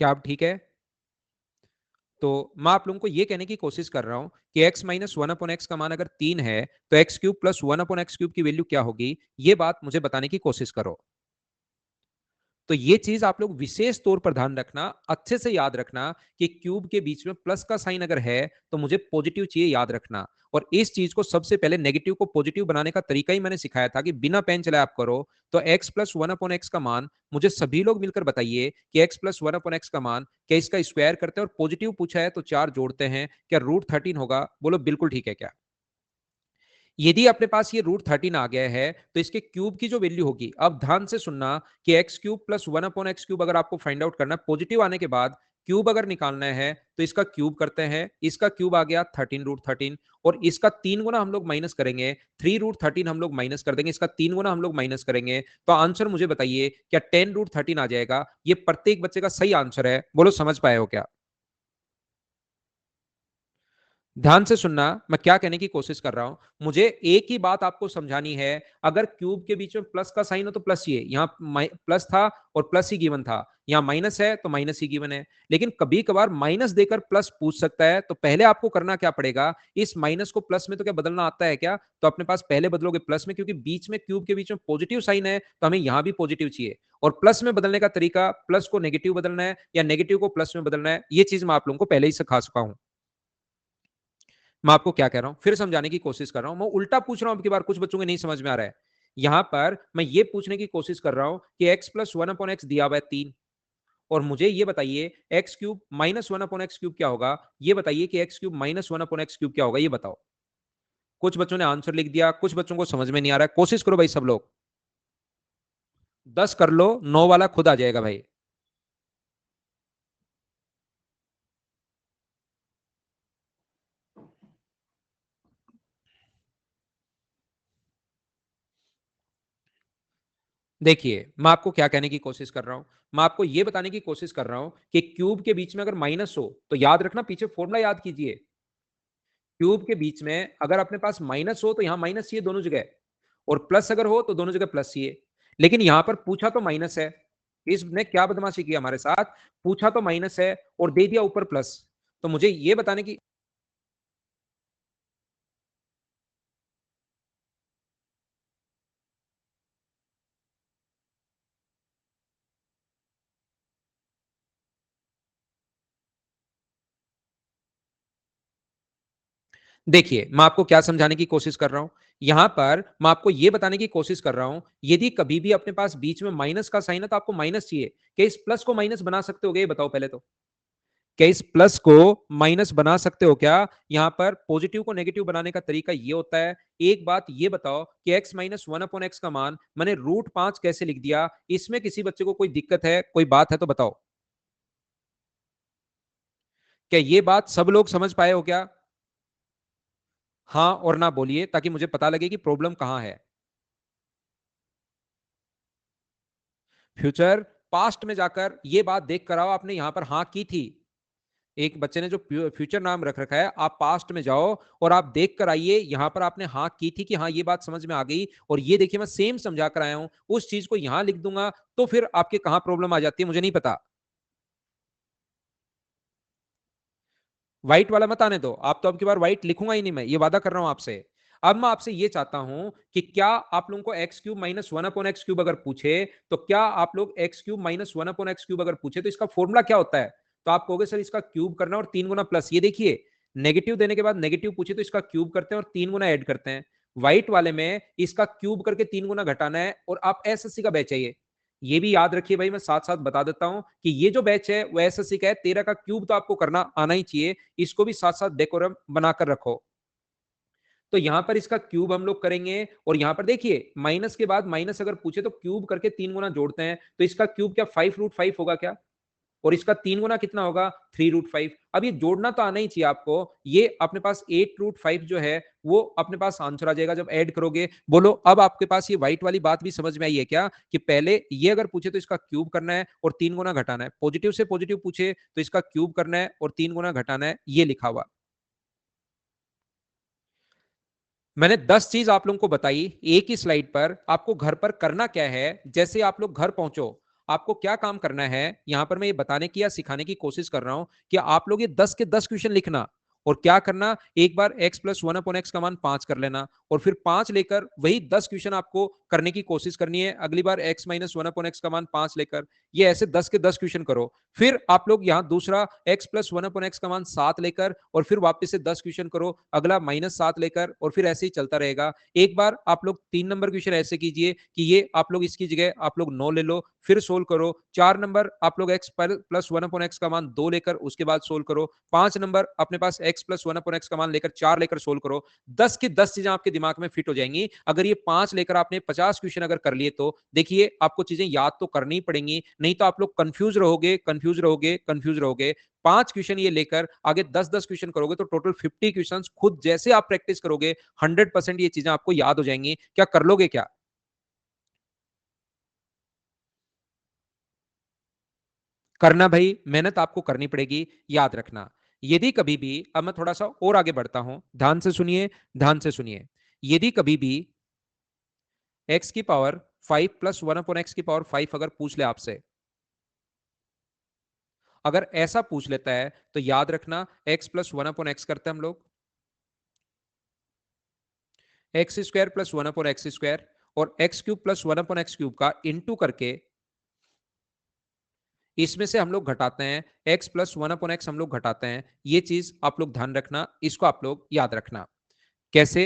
क्या अब ठीक है? तो मैं आप लोगों को ये कहने की कोशिश कर रहा हूं कि x minus one upon x का मान अगर 3 है तो x cube plus one upon x cube की वैल्यू क्या होगी, ये बात मुझे बताने की कोशिश करो। तो ये चीज आप लोग विशेष तौर पर ध्यान रखना, अच्छे से याद रखना कि क्यूब के बीच में प्लस का साइन अगर है तो मुझे पॉजिटिव चाहिए, याद रखना। और इस चीज को सबसे पहले नेगेटिव को पॉजिटिव बनाने का तरीका ही मैंने सिखाया था कि बिना पेन चलाए आप करो। तो x plus one upon x का मान मुझे सभी लोग मिलकर बताइए कि x plus one upon x का मान क्या इसका स्क्वायर करते हैं, और पॉजिटिव पूछा है तो 4 जोड़ते हैं, क्या रूट 13 होगा? बोलो बिल्कुल ठीक है क्या? यदि अपने पास ये रूट 13 आ गया है तो इसके क्यूब की जो वैल्यू होगी, अब ध्यान से सुनना कि x cube plus one upon x cube अगर आपको फाइंड आउट करना है पॉजिटिव आने के बाद, क्यूब अगर निकालना है तो इसका क्यूब करते हैं, इसका क्यूब आ गया 13 रूट 13, और इसका 3 गुना हम लोग माइनस करेंगे, 3 रूट 13 हम लोग माइनस कर देंगे, इसका 3 गुना हम लोग माइनस करेंगे, तो आंसर मुझे बताइए क्या 10 रूट 13 आ जाएगा? ये प्रत्येक बच्चे का सही आंसर है, बोलो समझ पाए हो क्या? ध्यान से सुनना, मैं क्या कहने की कोशिश कर रहा हूं। मुझे एक ही बात आपको समझानी है, अगर क्यूब के बीच में प्लस का साइन हो तो प्लस, ये यहां प्लस था और प्लस ही गिवन था, यहां माइनस है तो माइनस ही गिवन है। लेकिन कभी कभार माइनस देकर प्लस पूछ सकता है, तो पहले आपको करना क्या पड़ेगा, इस माइनस को प्लस में तो क्या बदलना आता है क्या? तो अपने पास पहले बदलोगे प्लस में, क्योंकि बीच में क्यूब के बीच में पॉजिटिव साइन है तो हमें यहां भी पॉजिटिव चाहिए। और प्लस में बदलने का तरीका, प्लस को नेगेटिव बदलना है या नेगेटिव को प्लस में बदलना है, ये चीज मैं आप लोगों को पहले ही सिखा चुका हूं। मैं आपको क्या कह रहा हूं, फिर समझाने की कोशिश कर रहा हूं, मैं उल्टा पूछ रहा हूं। अब की बार कुछ बच्चों को नहीं समझ में आ रहा है। यहां पर मैं ये पूछने की कोशिश कर रहा हूं कि x plus one upon x दिया हुआ है 3, और मुझे ये बताइए x cube minus one upon x cube क्या होगा। ये बताइए कि x cube minus one upon x cube क्या होगा, ये बताओ। कुछ बच्चों ने आंसर लिख दिया, कुछ बच्चों को समझ में नहीं आ रहा है। कोशिश करो भाई सब लोग, 10 कर लो, 9 वाला खुद आ जाएगा भाई। देखिए मैं आपको क्या कहने की कोशिश कर रहा हूं, मैं आपको यह बताने की कोशिश कर रहा हूं कि क्यूब के बीच में अगर माइनस हो तो याद रखना, पीछे फॉर्मूला याद कीजिए। क्यूब के बीच में अगर अपने पास माइनस हो तो यहां माइनस चाहिए दोनों जगह, और प्लस अगर हो तो दोनों जगह प्लस चाहिए। लेकिन यहां पर पूछा तो माइनस है, इसने क्या बदमाशी किया हमारे साथ, पूछा तो माइनस है और दे दिया ऊपर प्लस। तो मुझे यह बताने की, देखिए मैं आपको क्या समझाने की कोशिश कर रहा हूं। यहां पर मैं आपको यह बताने की कोशिश कर रहा हूं, यदि कभी भी अपने पास बीच में माइनस का साइन है तो आपको माइनस चाहिए, कि इस प्लस को माइनस बना सकते हो, ये बताओ पहले तो। क्या इस प्लस को माइनस बना सकते हो क्या? यहां पर पॉजिटिव को नेगेटिव बनाने का तरीका ये होता है। एक बात ये बताओ कि x minus one upon x का मान मैंने रूट 5 कैसे लिख दिया, इसमें किसी बच्चे को कोई दिक्कत है, कोई बात है तो बताओ। क्या ये बात सब लोग समझ पाए हो क्या? हाँ और ना बोलिए ताकि मुझे पता लगे कि प्रॉब्लम कहां है। फ्यूचर, पास्ट में जाकर ये बात देख कर आओ, आपने यहां पर हाँ की थी। एक बच्चे ने जो फ्यूचर नाम रख रखा है, आप पास्ट में जाओ और आप देख कर आइए, यहां पर आपने हाँ की थी कि हाँ ये बात समझ में आ गई, और ये देखिए मैं सेम समझा कर आया हूं, उस चीज को यहां लिख दूंगा तो फिर आपके कहां प्रॉब्लम आ जाती है मुझे नहीं पता। व्हाइट वाला मत आने दो, आप तो अब की बार व्हाइट लिखूंगा ही नहीं, मैं ये वादा कर रहा हूं आपसे। अब मैं आपसे ये चाहता हूं कि क्या आप लोगों को x cube minus one upon x cube अगर पूछे, तो क्या आप लोग x cube minus one upon x cube अगर पूछे तो इसका फॉर्मूला क्या होता है? तो आप कहोगे सर इसका क्यूब करना और 3 गुना प्लस, ये देखिए नेगेटिव देने के बाद नेगेटिव पूछे तो इसका क्यूब करते हैं और 3 गुना ऐड करते हैं। व्हाइट वाले में इसका क्यूब करके 3 गुना घटाना है, और आप एसएससी का बैच चाहिए। ये भी याद रखिए भाई, मैं साथ साथ बता देता हूं कि ये जो बैच है वो एसएससी का है, 13 का क्यूब तो आपको करना आना ही चाहिए। इसको भी साथ साथ डेकोरम बनाकर रखो। तो यहां पर इसका क्यूब हम लोग करेंगे, और यहां पर देखिए माइनस के बाद माइनस अगर पूछे तो क्यूब करके 3 गुना जोड़ते हैं, तो इसका क्यूब क्या 5 रूट 5 होगा क्या? और इसका 3 गुना कितना होगा? 3 रूट 5। अब ये जोड़ना तो आना ही चाहिए आपको। ये अपने पास 8 रूट 5 जो है वो अपने पास आंसर आ जाएगा जब ऐड करोगे। बोलो अब आपके पास ये व्हाइट वाली बात भी समझ में आई है क्या, कि पहले ये अगर पूछे तो इसका क्यूब करना है और 3 गुना घटाना है, पॉजिटिव से पॉजिटिव पूछे तो इसका क्यूब करना है और 3 गुना घटाना है, ये लिखा हुआ। मैंने 10 चीज आप लोगों को बताई एक ही स्लाइड पर। आपको घर पर करना क्या है, जैसे आप लोग घर पहुंचो आपको क्या काम करना है, यहां पर मैं ये बताने की या सिखाने की कोशिश कर रहा हूं कि आप लोग ये 10 के 10 क्वेश्चन लिखना और क्या करना, एक बार x plus one upon x का मान 5 कर लेना और फिर 5 लेकर वही 10 क्वेश्चन आपको करने की कोशिश करनी है। अगली बार x minus one upon x का मान 5 लेकर ये ऐसे 10 के 10 क्वेश्चन करो। फिर आप लोग यहाँ दूसरा x plus one upon x का मान 7 लेकर और फिर वापस से 10 क्वेश्चन करो, अगला -7 लेकर और फिर ऐसे ही चलता रहेगा। एक बार आप लोग 3 नंबर क्वेश्चन ऐसे कीजिए कि ये आप लोग इसकी जगह आप लोग 9 ले लो, फिर सोल्व करो। 4 नंबर आप लोग x plus one upon x का मान 2 लेकर उसके बाद सोल्व करो। 5 नंबर अपने पास x plus one upon x का मान लेकर 4 लेकर सोल्व करो। 10 की 10 चीजें आपके दिमाग में फिट हो जाएंगी। अगर ये 5 लेकर आपने 50 क्वेश्चन अगर कर लिए तो देखिए आपको चीजें याद तो करनी पड़ेंगी, नहीं तो आप लोग कंफ्यूज रहोगे कंफ्यूज रहोगे कंफ्यूज रहोगे। 5 क्वेश्चन ये लेकर आगे 10-10 क्वेश्चन करोगे तो टोटल 50 क्वेश्चन खुद जैसे आप प्रैक्टिस करोगे 100% ये चीजें आपको याद हो जाएंगी। क्या कर लोगे क्या? करना भाई, मेहनत आपको करनी पड़ेगी, याद रखना। यदि कभी भी, अब मैं थोड़ा सा और आगे बढ़ता हूं, ध्यान से सुनिए, ध्यान से सुनिए। यदि कभी भी x की power 5 plus one upon x की पावर 5 अगर पूछ ले आपसे, अगर ऐसा पूछ लेता है तो याद रखना x plus one upon x करते हैं हम लोग, x square plus one upon x square और x cube plus one upon x cube का इंटू करके इसमें से हम लोग घटाते हैं x plus one upon x हम लोग घटाते हैं। ये चीज आप लोग ध्यान रखना, इसको आप लोग याद रखना। कैसे?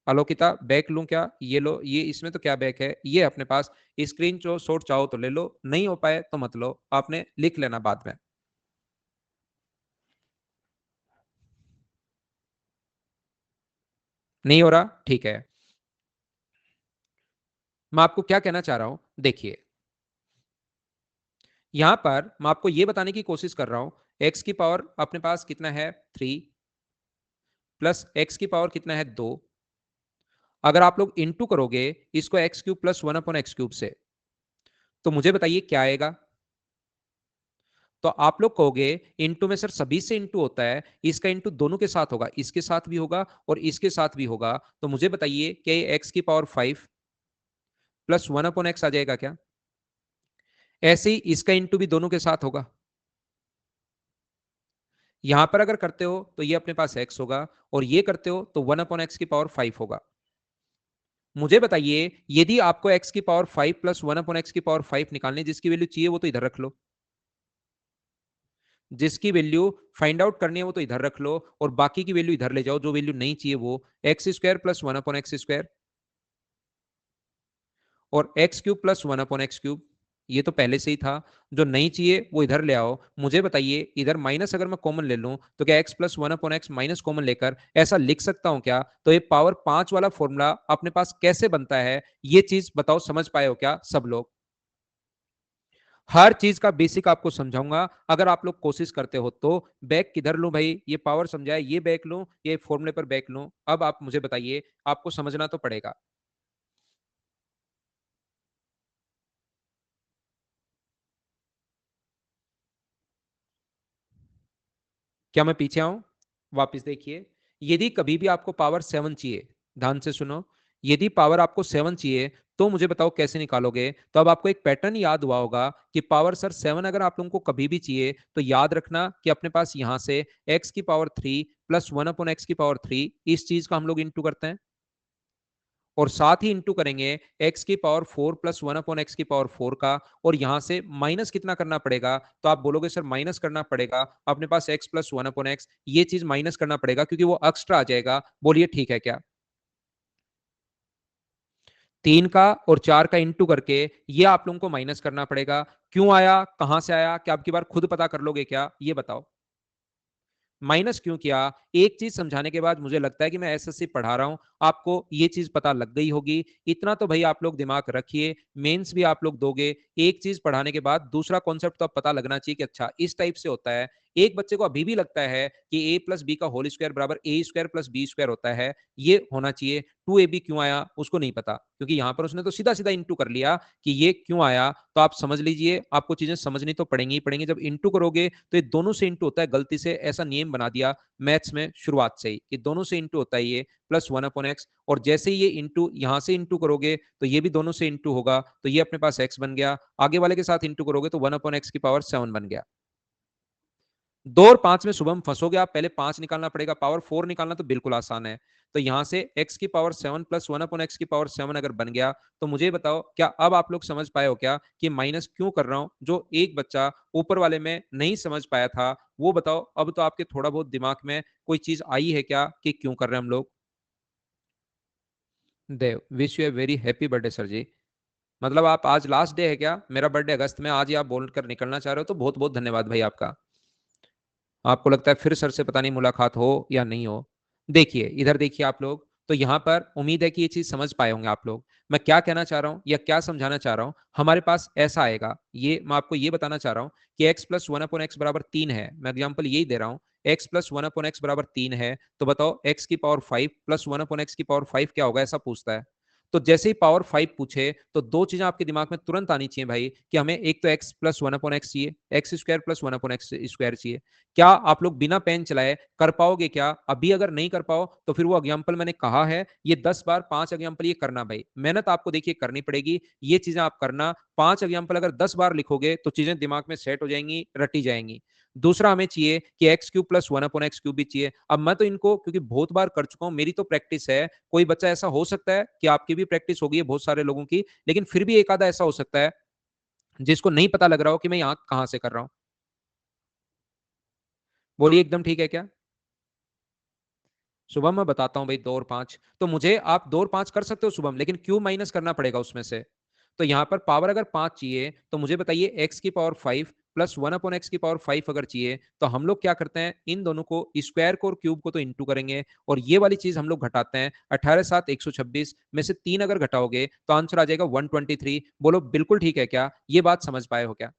आलोकिता बैक लूं क्या? ये लो, ये इसमें तो क्या बैक है, ये अपने पास स्क्रीन शॉट चाहो तो ले लो, नहीं हो पाए तो मत लो, आपने लिख लेना बाद में। नहीं हो रहा, ठीक है। मैं आपको क्या कहना चाह रहा हूं, देखिए यहां पर मैं आपको यह बताने की कोशिश कर रहा हूं, एक्स की पावर अपने पास कितना है 3 प्लस एक्स की पावर कितना है 2। अगर आप लोग इंटू करोगे इसको x cube plus one upon x cube से, तो मुझे बताइए क्या आएगा। तो आप लोग कहोगे इंटू में सर सभी से इंटू होता है, इसका इंटू दोनों के साथ होगा, इसके साथ भी होगा और इसके साथ भी होगा। तो मुझे बताइए क्या ये एक्स की power 5 plus one upon x आ जाएगा क्या? ऐसे ही इसका इंटू भी दोनों के साथ होगा। यहां पर अगर करते हो तो ये अपने पास एक्स होगा और ये करते हो तो वन अपॉन एक्स की पावर 5 होगा। मुझे बताइए यदि आपको एक्स की power 5 plus one upon x की पावर 5 निकालने जिसकी वैल्यू चाहिए वो तो इधर रख लो, जिसकी वैल्यू फाइंड आउट करनी है वो तो इधर रख लो और बाकी की वैल्यू इधर ले जाओ, जो वैल्यू नहीं चाहिए वो x square plus one upon x square और x cube plus one upon x cube, ये तो पहले से ही था। जो नहीं चाहिए वो इधर ले आओ। मुझे बताइए इधर माइनस अगर मैं कॉमन ले लूं तो क्या x plus one upon x minus common लेकर ऐसा लिख सकता हूं क्या? तो ये पावर 5 वाला फॉर्मूला अपने पास कैसे बनता है, ये चीज बताओ, समझ पाए हो क्या सब लोग? हर चीज का बेसिक आपको समझाऊंगा, अगर आप लोग कोशिश करते हो तो। बैक किधर लूं भाई, ये पावर समझाए, ये बैक लूं, ये फॉर्मूले पर बैक लूं? अब आप मुझे बताइए, आपको समझना तो पड़ेगा। क्या मैं पीछे आऊं? वापस देखिए, यदि कभी भी आपको पावर 7 चाहिए, ध्यान से सुनो, यदि पावर आपको 7 चाहिए तो मुझे बताओ कैसे निकालोगे। तो अब आपको एक पैटर्न याद हुआ होगा कि पावर सर 7 अगर आप लोगों को कभी भी चाहिए तो याद रखना कि अपने पास यहां से x की power 3 plus one upon x की पावर 3, इस चीज का हम लोग इंटू करते हैं और साथ ही इंटू करेंगे x की power 4 plus one upon x की पावर 4 का, और यहां से माइनस कितना करना पड़ेगा? तो आप बोलोगे सर माइनस करना पड़ेगा अपने पास x plus one upon x, ये चीज माइनस करना पड़ेगा क्योंकि वो एक्स्ट्रा आ जाएगा। बोलिए ठीक है क्या? 3 का और 4 का इंटू करके ये आप लोगों को माइनस करना पड़ेगा। क्यों आया, कहां से आया, क्या आपकी बार खुद पता कर लोगे क्या, ये बताओ। माइनस क्यों किया? एक चीज समझाने के बाद मुझे लगता है कि मैं एसएससी पढ़ा रहा हूं, आपको ये चीज पता लग गई होगी। इतना तो भाई आप लोग दिमाग रखिए, मेंस भी आप लोग दोगे, एक चीज पढ़ाने के बाद दूसरा कॉन्सेप्ट तो अब पता लगना चाहिए कि अच्छा इस टाइप से होता है। एक बच्चे को अभी भी लगता है कि a प्लस बी का होल स्क्वायर बराबर a square plus B square होता है, ये होना चाहिए। 2ab क्यों आया उसको नहीं पता, क्योंकि यहां पर उसने तो सीधा सीधा इंटू कर लिया कि ये क्यों आया। तो आप समझ लीजिए, आपको चीजें समझनी तो पड़ेंगी ही पड़ेंगी। जब इंटू करोगे तो ये दोनों से इंटू होता है, गलती से ऐसा नियम बना दिया मैथ्स में शुरुआत से ही कि दोनों से इंटू होता है ये प्लस 1/x, और जैसे ही ये इंटू यहां से इंटू करोगे तो ये भी दोनों से इंटू होगा, तो ये अपने पास x बन गया। आगे वाले के साथ इंटू करोगे तो 1/x की पावर 7 बन गया। 2 और 5 में शुभम फंसोगे आप, पहले 5 निकालना पड़ेगा, पावर 4 निकालना तो बिल्कुल आसान है। तो यहां से x की पावर 7 प्लस 1/x की पावर 7 अगर बन गया, तो मुझे बताओ क्या अब आप लोग समझ पाए हो क्या कि माइनस क्यों कर रहा हूं? जो एक बच्चा ऊपर वाले में नहीं समझ पाया था, वो बताओ अब तो आपके थोड़ा बहुत दिमाग में कोई चीज आई है क्या कि क्यों कर रहे हैं हम लोग? Dev, wish you a very happy birthday sir ji. मतलब आप आज लास्ट डे है क्या? मेरा बर्थडे अगस्त में, आज ही आप बोलकर निकलना चाह रहे हो, तो बहुत बहुत धन्यवाद भाई आपका। आपको लगता है फिर सर से पता नहीं मुलाकात हो या नहीं हो। देखिए इधर देखिए आप लोग, तो यहाँ पर उम्मीद है कि ये चीज समझ पाए होंगे आप लोग। मैं क्या कहना चाह रहा हूँ या क्या समझाना चाह रहा हूँ, हमारे पास ऐसा आएगा, ये मैं आपको ये बताना चाह रहा हूँ कि x प्लस 1/x बराबर 3 है। मैं एग्जाम्पल यही दे रहा हूँ, x प्लस 1/x बराबर 3 है, तो बताओ x की पावर 5 प्लस 1/x की पावर 5 क्या होगा, ऐसा पूछता है। तो जैसे ही पावर 5 पूछे तो दो चीजें आपके दिमाग में तुरंत आनी चाहिए भाई, कि हमें एक तो x प्लस 1/x चाहिए, x square plus 1/x square चाहिए। क्या आप लोग बिना पेन चलाए कर पाओगे क्या? अभी अगर नहीं कर पाओ तो फिर वो एग्जाम्पल मैंने कहा है, ये 10 बार 5 एग्जाम्पल ये करना भाई, मेहनत आपको देखिए करनी पड़ेगी। ये चीजें आप करना, 5 एग्जाम्पल अगर 10 बार लिखोगे तो चीजें दिमाग में सेट हो जाएंगी, रटी जाएंगी। दूसरा हमें चाहिए कि x cube plus 1/x cube भी चाहिए। अब मैं तो इनको क्योंकि बहुत बार कर चुका हूं, मेरी तो प्रैक्टिस है। कोई बच्चा ऐसा हो सकता है कि आपकी भी प्रैक्टिस होगी है बहुत सारे लोगों की, लेकिन फिर भी एक आधा ऐसा हो सकता है जिसको नहीं पता लग रहा हो कि मैं यहां कहां से कर रहा हूं। बोलिए एकदम ठीक है क्या? शुभम मैं बताता हूं भाई, 2 और 5, तो मुझे आप 2 और 5 कर सकते हो शुभम, लेकिन क्यों माइनस करना पड़ेगा उसमें से। तो यहां पर पावर अगर 5 चाहिए तो मुझे बताइए एक्स की पावर 5 प्लस 1/x की पावर 5 अगर चाहिए, तो हम लोग क्या करते हैं, इन दोनों को स्क्वायर को और क्यूब को तो इंटू करेंगे, और ये वाली चीज हम लोग घटाते हैं। 18 7 126 में से 3 अगर घटाओगे तो आंसर आ जाएगा 123। बोलो बिल्कुल ठीक है क्या? ये बात समझ पाए हो क्या?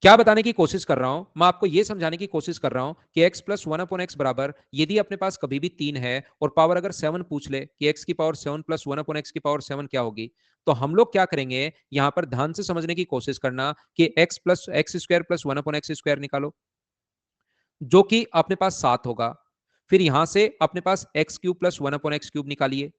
क्या बताने की कोशिश कर रहा हूं मैं, आपको यह समझाने की कोशिश कर रहा हूं कि x प्लस 1/x बराबर, यदि अपने पास कभी भी 3 है और पावर अगर 7 पूछ ले कि x की पावर 7 प्लस 1/x की पावर 7 क्या होगी, तो हम लोग क्या करेंगे, यहां पर ध्यान से समझने की कोशिश करना कि x plus x square plus 1/x square निकालो, जो कि अपने पास 7 होगा। फिर यहां से अपने पास x cube plus 1/x cube निकालिए।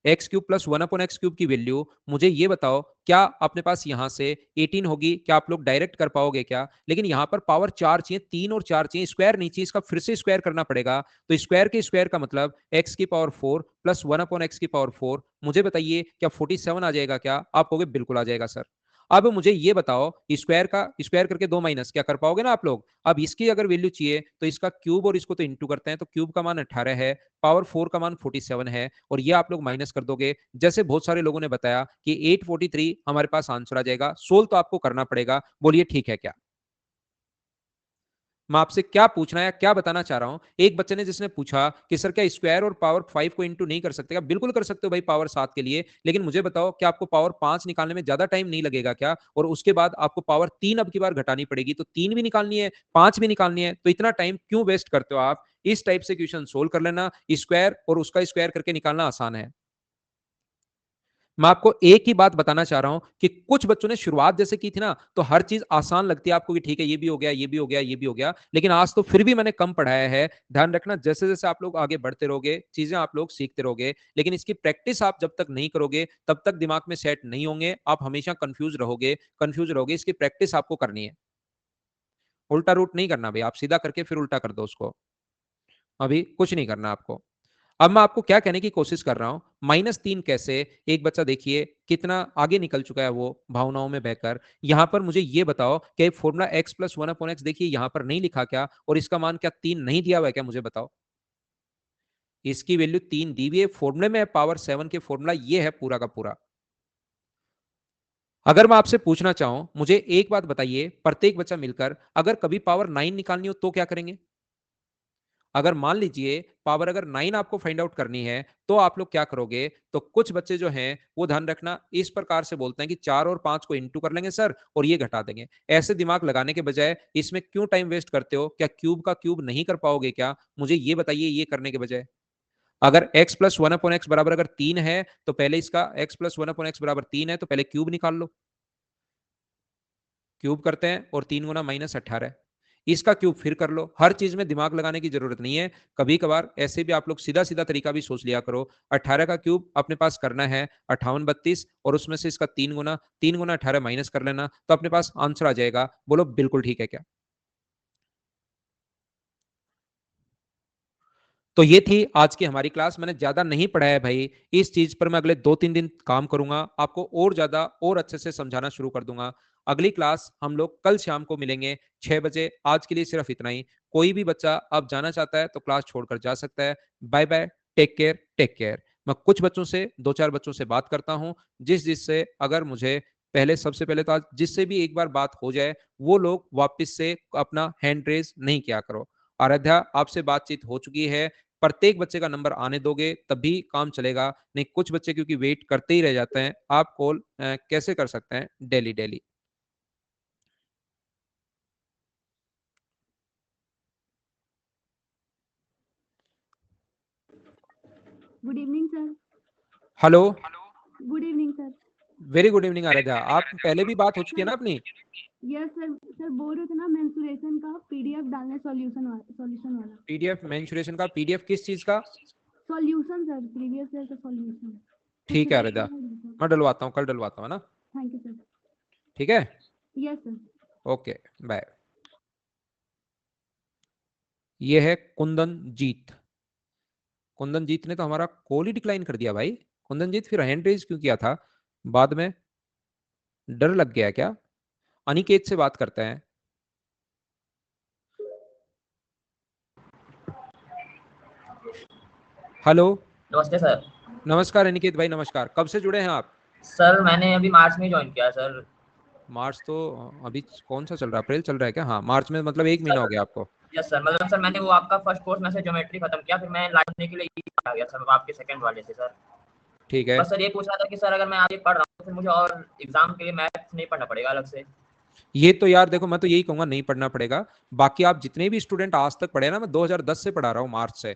X cube plus 1/x cube की वैल्यू मुझे ये बताओ, क्या अपने पास यहां से 18 होगी? क्या आप लोग डायरेक्ट कर पाओगे क्या? लेकिन यहां पर पावर 4 चाहिए, 3 और 4 चाहिए, स्क्वायर नहीं चाहिए, इसका फिर से स्क्वायर करना पड़ेगा। तो स्क्वायर के स्क्वायर का मतलब एक्स की पावर 4 प्लस 1/x की पावर 4। मुझे बताइए क्या 47 आ जाएगा क्या? आप कहोगे बिल्कुल आ जाएगा सर। अब मुझे ये बताओ, स्क्वायर का स्क्वायर करके 2 माइनस क्या कर पाओगे ना आप लोग? अब इसकी अगर वैल्यू चाहिए तो इसका क्यूब और इसको तो इंटू करते हैं, तो क्यूब का मान 18 है, पावर 4 का मान 47 है, और ये आप लोग माइनस कर दोगे, जैसे बहुत सारे लोगों ने बताया कि 843 हमारे पास आंसर आ जाएगा। सोल्व तो आपको करना पड़ेगा, बोलिए ठीक है क्या? मैं आपसे क्या पूछना है, क्या बताना चाह रहा हूं, एक बच्चे ने जिसने पूछा कि सर क्या स्क्वायर और पावर 5 को इंटू नहीं कर सकते क्या? बिल्कुल कर सकते हो भाई पावर 7 के लिए, लेकिन मुझे बताओ क्या आपको पावर 5 निकालने में ज्यादा टाइम नहीं लगेगा क्या? और उसके बाद आपको पावर 3 अब की बार घटानी पड़ेगी, तो 3 भी निकालनी है, 5 भी निकालनी है, तो इतना टाइम क्यों वेस्ट करते हो आप? इस टाइप से क्वेश्चन सोल्व कर लेना, स्क्वायर और उसका स्क्वायर करके निकालना आसान है। मैं आपको एक ही बात बताना चाह रहा हूं कि कुछ बच्चों ने शुरुआत जैसे की थी ना, तो हर चीज आसान लगती है आपको कि ठीक है ये भी हो गया, ये भी हो गया, ये भी हो गया, लेकिन आज तो फिर भी मैंने कम पढ़ाया है। ध्यान रखना, जैसे जैसे आप लोग आगे बढ़ते रहोगे चीजें आप लोग सीखते रहोगे, लेकिन इसकी प्रैक्टिस आप जब तक नहीं करोगे तब तक दिमाग में सेट नहीं होंगे, आप हमेशा कंफ्यूज रहोगे। इसकी प्रैक्टिस आपको करनी है। उल्टा रूट नहीं करना भाई, आप सीधा करके फिर उल्टा कर दो उसको। अभी कुछ नहीं करना आपको। अब मैं आपको क्या कहने की कोशिश कर रहा हूं, -3 कैसे? एक बच्चा देखिए कितना आगे निकल चुका है वो भावनाओं में बहकर। यहां पर मुझे ये बताओ कि फॉर्मूला x प्लस 1/x देखिए यहां पर नहीं लिखा क्या, और इसका मान क्या 3 नहीं दिया हुआ है क्या? मुझे बताओ। इसकी वैल्यू 3 दी हुई है फॉर्मूले में, पावर 7 के फॉर्मूला ये है पूरा का पूरा। अगर मैं आपसे पूछना चाहूं, मुझे एक बात बताइए, प्रत्येक बच्चा मिलकर अगर कभी पावर 9 निकालनी हो तो क्या करेंगे? अगर मान लीजिए पावर अगर 9 आपको फाइंड आउट करनी है तो आप लोग क्या करोगे, तो कुछ बच्चे जो हैं वो ध्यान रखना इस प्रकार से बोलते हैं कि 4 और 5 को इंटू कर लेंगे सर और ये घटा देंगे। ऐसे दिमाग लगाने के बजाय इसमें क्यों टाइम वेस्ट करते हो? क्या क्यूब का क्यूब नहीं कर पाओगे क्या? मुझे ये बताइए, ये करने के बजाय। अगर x plus one upon x बराबर अगर 3 है तो पहले इसका x plus one upon x बराबर 3 है तो पहले क्यूब निकाल लो। क्यूब करते हैं और 3 गुना -18, इसका क्यूब फिर कर लो। हर चीज में दिमाग लगाने की जरूरत नहीं है, कभी कभार ऐसे भी आप लोग सीधा सीधा तरीका भी सोच लिया करो। 18 का क्यूब अपने पास करना है 58 32 और उसमें से इसका 3 गुना 18 माइनस कर लेना तो अपने पास आंसर आ जाएगा। बोलो बिल्कुल ठीक है क्या? तो ये थी आज की हमारी क्लास। मैंने ज्यादा नहीं पढ़ाया भाई, इस चीज पर मैं अगले 2-3 दिन काम करूंगा, आपको और ज्यादा और अच्छे से समझाना शुरू कर दूंगा। अगली क्लास हम लोग कल शाम को मिलेंगे 6 बजे। आज के लिए सिर्फ इतना ही। कोई भी बच्चा अब जाना चाहता है तो क्लास छोड़कर जा सकता है। Bye bye, take care, take care. मैं कुछ बच्चों से, 2-4 बच्चों से बात करता हूं, जिससे अगर मुझे पहले, सबसे पहले तो आज जिससे भी एक बार बात हो जाए वो लोग वापस से अपना हैंड रेज नहीं किया करो। आराध्या, आपसे बातचीत हो चुकी है, प्रत्येक बच्चे का नंबर आने दोगे तभी काम चलेगा, नहीं कुछ बच्चे क्योंकि वेट करते ही रह जाते हैं। आप कॉल कैसे कर सकते हैं? Daily daily. Good evening sir. Hello. Good evening sir. Very good evening Aaradhya, आप पहले भी बात हो चुकी है ना अपनी? Yes sir. सर बोल रहे थे ना मेंस्ट्रुएशन का पीडीएफ डालने, सॉल्यूशन वाला। पीडीएफ मेंस्ट्रुएशन का पीडीएफ किस चीज का? सॉल्यूशन सर, प्रीवियस ईयर का सॉल्यूशन। ठीक है आराध्या, मैं डलवाता हूँ, कल डलवाता हूँ, है ना? Thank you sir. ठीक है, यस सर। Okay bye. ये है कुंदन जीत। कुंदन जीत ने तो हमारा कॉल ही डिक्लाइन कर दिया भाई। कुंदन जीत फिर हैंड रेज क्यों किया था बाद में? डर लग गया क्या? अनिकेत से बात करते हैं। हेलो। नमस्ते सर। नमस्कार अनिकेत भाई, नमस्कार। कब से जुड़े हैं आप? सर मैंने अभी मार्च में ज्वाइन किया सर। मार्च तो अभी कौन सा चल रहा है? अप्रैल चल रहा है क्या? हाँ, मार्च में, मतलब 1 महीना हो गया आपको। यस सर, मतलब सर मैंने वो आपका फर्स्ट कोर्स में से ज्योमेट्री खत्म किया, फिर मैं लाने के लिए आ गया सर आपके सेकंड वाले से सर। ठीक है। बस सर ये पूछ रहा था कि सर अगर मैं आगे पढ़ रहा हूँ तो फिर मुझे और एग्जाम के लिए मैथ्स नहीं पढ़ना पड़ेगा अलग से? ये तो यार देखो, मैं तो यही कहूंगा नहीं पढ़ना पड़ेगा। बाकी आप जितने भी स्टूडेंट आज तक पढ़े ना, मैं 2010 से पढ़ा रहा हूँ, मार्च से।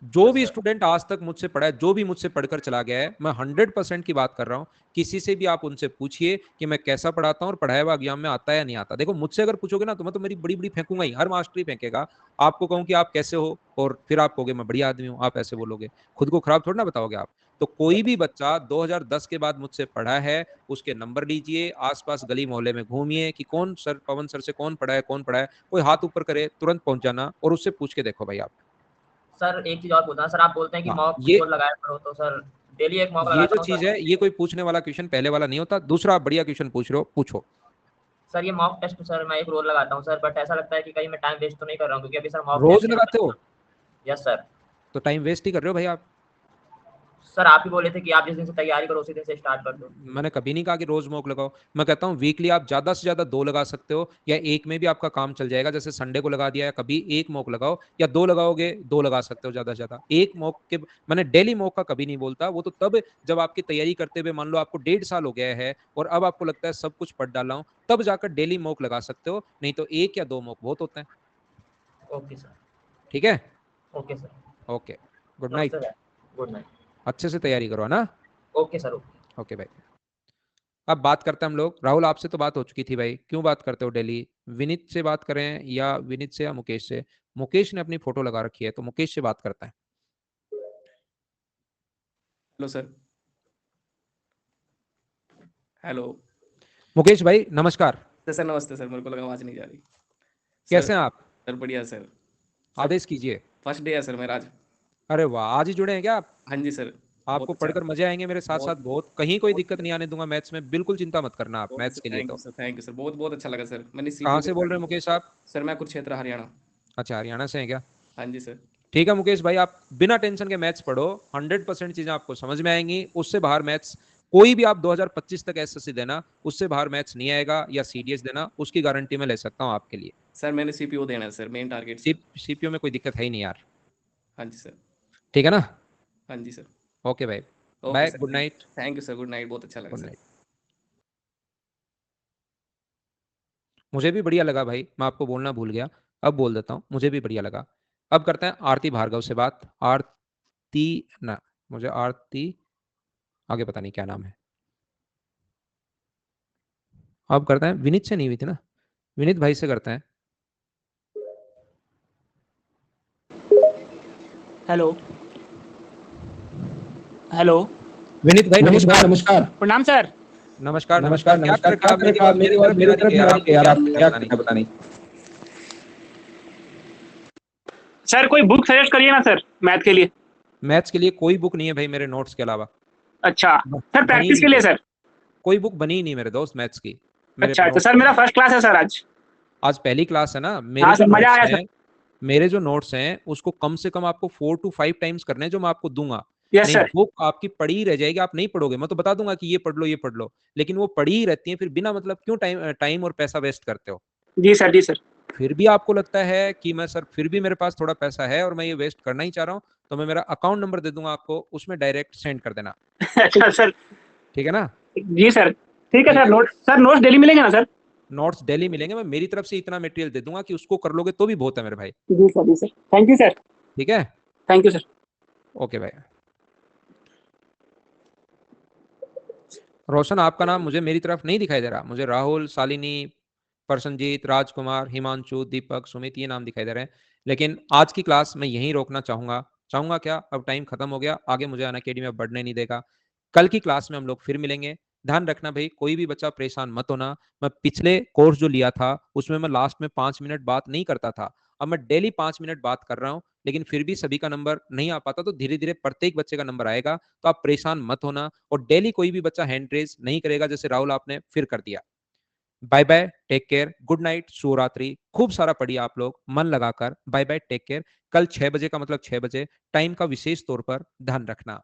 जो बस भी सर। स्टूडेंट आज तक मुझसे पढ़ा है, जो भी मुझसे पढ़कर चला गया है, मैं 100% की बात कर रहा हूँ। किसी से भी आप उनसे पूछिए कि मैं कैसा पढ़ाता हूँ और पढ़ाया हुआ एग्जाम में आता है या नहीं आता। देखो मुझसे अगर पूछोगे ना तो मैं तो मेरी बड़ी बड़ी फेंकूंगा ही, हर मास्टर ही फेंकेगा। आपको कहूँ कि आप कैसे हो और फिर आप कहोगे मैं बढ़िया आदमी हूँ, आप ऐसे बोलोगे, खुद को खराब थोड़ा ना बताओगे आप। तो कोई भी बच्चा 2010 के बाद मुझसे पढ़ा है, उसके नंबर लीजिए, आसपास गली मोहल्ले में घूमिए कि कौन सर, पवन सर से कौन पढ़ा है, कौन पढ़ा है। कोई हाथ ऊपर करे तुरंत पहुंच जाना और उससे पूछ के देखो भाई आप। सर एक चीज और पूछना, सर आप बोलते हैं कि हाँ, मॉक ये को लगाया करो, तो सर डेली एक मॉक ये जो लगाता हूँ चीज सर। है, ये कोई पूछने वाला क्वेश्चन पहले वाला नहीं होता। दूसरा, आप बढ़िया क्वेश्चन पूछ रहे हो, पूछो। सर ये मॉक टेस्ट सर मैं एक रोज लगाता हूँ सर, बट ऐसा लगता है कि कहीं मैं टाइम वेस्ट तो नहीं कर रहा हूँ, क्योंकि अभी सर मॉक रोज टेस्ट है। लगाते हो यस सर। तो टाइम वेस्ट ही कर रहे हो भाई आप। सर आप ही बोले थे कि आप जिस दिन से तैयारी करो उसी दिन से स्टार्ट कर दो। मैंने कभी नहीं कहा कि रोज मॉक लगाओ। मैं कहता हूँ वीकली आप ज्यादा से ज्यादा 2 लगा सकते हो, या एक में भी आपका काम चल जाएगा। जैसे संडे को लगा दिया है, कभी एक मॉक लगाओ, या 2 लगाओगे, 2 लगा सकते हो ज्यादा से ज्यादा। एक मॉक के मैंने डेली मॉक का कभी नहीं बोलता। वो तो तब जब आपकी तैयारी करते हुए मान लो आपको 1.5 साल हो गया है और अब आपको लगता है सब कुछ पढ़ डाला हूं, तब जाकर डेली मॉक लगा सकते हो, नहीं तो 1 या 2 मॉक बहुत होते हैं। Okay sir. ठीक है, ओके सर। ओके, गुड नमस्ते नाइट। सर। Good night. अच्छे से तैयारी करो, है ना? Okay sir. ओके। ओके भाई। अब बात करते हैं हम लोग। राहुल, आपसे तो बात हो चुकी थी भाई, क्यों बात करते हो डेली? विनीत से बात करें या विनीत से या मुकेश से? मुकेश ने अपनी फोटो लगा रखी है तो मुकेश से बात करते हैं। Hello sir. हेलो मुकेश भाई नमस्कार। सर। नमस्ते सर, मेरे को लगा आवाज़ नहीं जा रही। सर कैसे हैं आप? सर बढ़िया सर। आदेश कीजिए। फर्स्ट डे है सर मेरा आज। अरे वाह, आज ही जुड़े हैं क्या आप? हाँ जी सर। बहुत आपको अच्छा। पढ़कर मजे आएंगे मेरे साथ साथ बहुत बहुत। कहीं कोई बहुत दिक्कत नहीं आने दूंगा मैथ्स में, बिल्कुल चिंता मत करना आप बहुत मैथ्स के लिए। थैंक यू तो सर, थैंक यू सर। बहुत बहुत अच्छा लगा सर। मैंने कहाँ सीपीयू से बोल रहे हैं मुकेश आप? सर मैं कुरुक्षेत्र हरियाणा। अच्छा, हरियाणा से हैं क्या? हाँ जी सर। ठीक है मुकेश भाई, आप बिना टेंशन के मैथ्स पढ़ो, 100% चीजें आपको समझ में आएंगी। उससे बाहर मैथ्स कोई भी आप 2025 तक एसएससी देना, उससे बाहर मैथ्स नहीं आएगा, या सीडीएस देना, उसकी गारंटी मैं ले सकता हूँ आपके लिए। सर मैंने सीपीयू देना है sir, main target sir. CPU में कोई दिक्कत है ही नहीं यार, हाँ जी सर। ठीक है ना? हाँ जी सर। ओके भाई, okay bye, sir, good night. Thank you sir, good night, बहुत अच्छा लगा गुड सर। नाइट। मुझे भी बढ़िया लगा भाई, मैं आपको बोलना भूल गया, अब बोल देता हूँ, मुझे भी बढ़िया लगा। अब करते हैं आरती भार्गव से बात। आरती ना, मुझे आरती आगे पता नहीं क्या नाम है। अब करते हैं, विनीत से नहीं हुई थी ना, विनीत भाई से करते हैं। हेलो हेलो विनीत भाई नमस्कार। नमस्कार। प्रणाम सर। नमस्कार नमस्कार क्या नमस्कार। कर रखा आप? मेरी आवाज मेरी तरफ नहीं आ रही है यार, आपको क्या पता नहीं। सर कोई बुक सजेस्ट करिए ना सर, मैथ के लिए। मैथ्स के लिए कोई बुक नहीं है भाई मेरे नोट्स के अलावा। अच्छा सर, बनी प्रैक्टिस के नहीं लिए है। सर। कोई बुक बनी ही नहीं मेरे दोस्त मैथ्स की। मेरे अच्छा तो notes सर मेरा फर्स्ट क्लास है सर आज। आज पहली क्लास है ना। हाँ सर, मजा आया सर। मेरे जो नोट्स हैं उसको कम से कम आपको 4 to 5 टाइम्स करने हैं, जो मैं आपको दूंगा। यस नहीं सर। बुक आपकी पड़ी ही रह जाएगी, आप नहीं पढ़ोगे। मैं तो बता दूंगा कि ये पढ़ लो ये पढ़ लो, लेकिन वो पड़ी ही रहती है। फिर बिना मतलब क्यों टाइम और पैसा वेस्ट करते हो? जी सर, जी सर। फिर भी आपको लगता है कि मैं सर फिर भी मेरे पास थोड़ा पैसा है और मैं ये वेस्ट करना ही चाह रहा हूँ, तो मैं मेरा अकाउंट नंबर दे दूंगा आपको, उसमें डायरेक्ट सेंड कर देना, अच्छा सर। ठीक है ना? जी सर, ठीक है सर। नोट्स डेली मिलेंगे ना सर? नोट्स डेली मिलेंगे। मैं मेरी तरफ से इतना मटेरियल दे दूंगा कि उसको कर लोगे तो भी बहुत है मेरे भाई, जी सर, जी सर। Thank you sir. ठीक है? Thank you sir. ओके भाई। रोशन, आपका नाम मुझे मेरी तरफ नहीं दिखाई दे रहा। मुझे राहुल, शालिनी, प्रसन्नजीत, राजकुमार, हिमांशु, दीपक, सुमित, ये नाम दिखाई दे रहे हैं। लेकिन आज की क्लास मैं यहीं रोकना चाहूंगा क्या, अब टाइम खत्म हो गया, आगे मुझे अनअकैडमी में बढ़ने नहीं देगा। कल की क्लास में हम लोग फिर मिलेंगे। ध्यान रखना भाई, कोई भी बच्चा परेशान मत होना। मैं पिछले कोर्स जो लिया था उसमें मैं लास्ट में 5 मिनट बात नहीं करता था, अब मैं डेली 5 मिनट बात कर रहा हूँ, लेकिन फिर भी सभी का नंबर नहीं आ पाता। तो धीरे धीरे प्रत्येक बच्चे का नंबर आएगा, तो आप परेशान मत होना। और डेली कोई भी बच्चा हैंड रेज नहीं करेगा, जैसे राहुल आपने फिर कर दिया। Bye bye, take care, good night, शुभ रात्रि। खूब सारा पढ़िए आप लोग मन लगाकर। Bye bye, take care. कल 6 बजे का मतलब 6 बजे टाइम का विशेष तौर पर ध्यान रखना।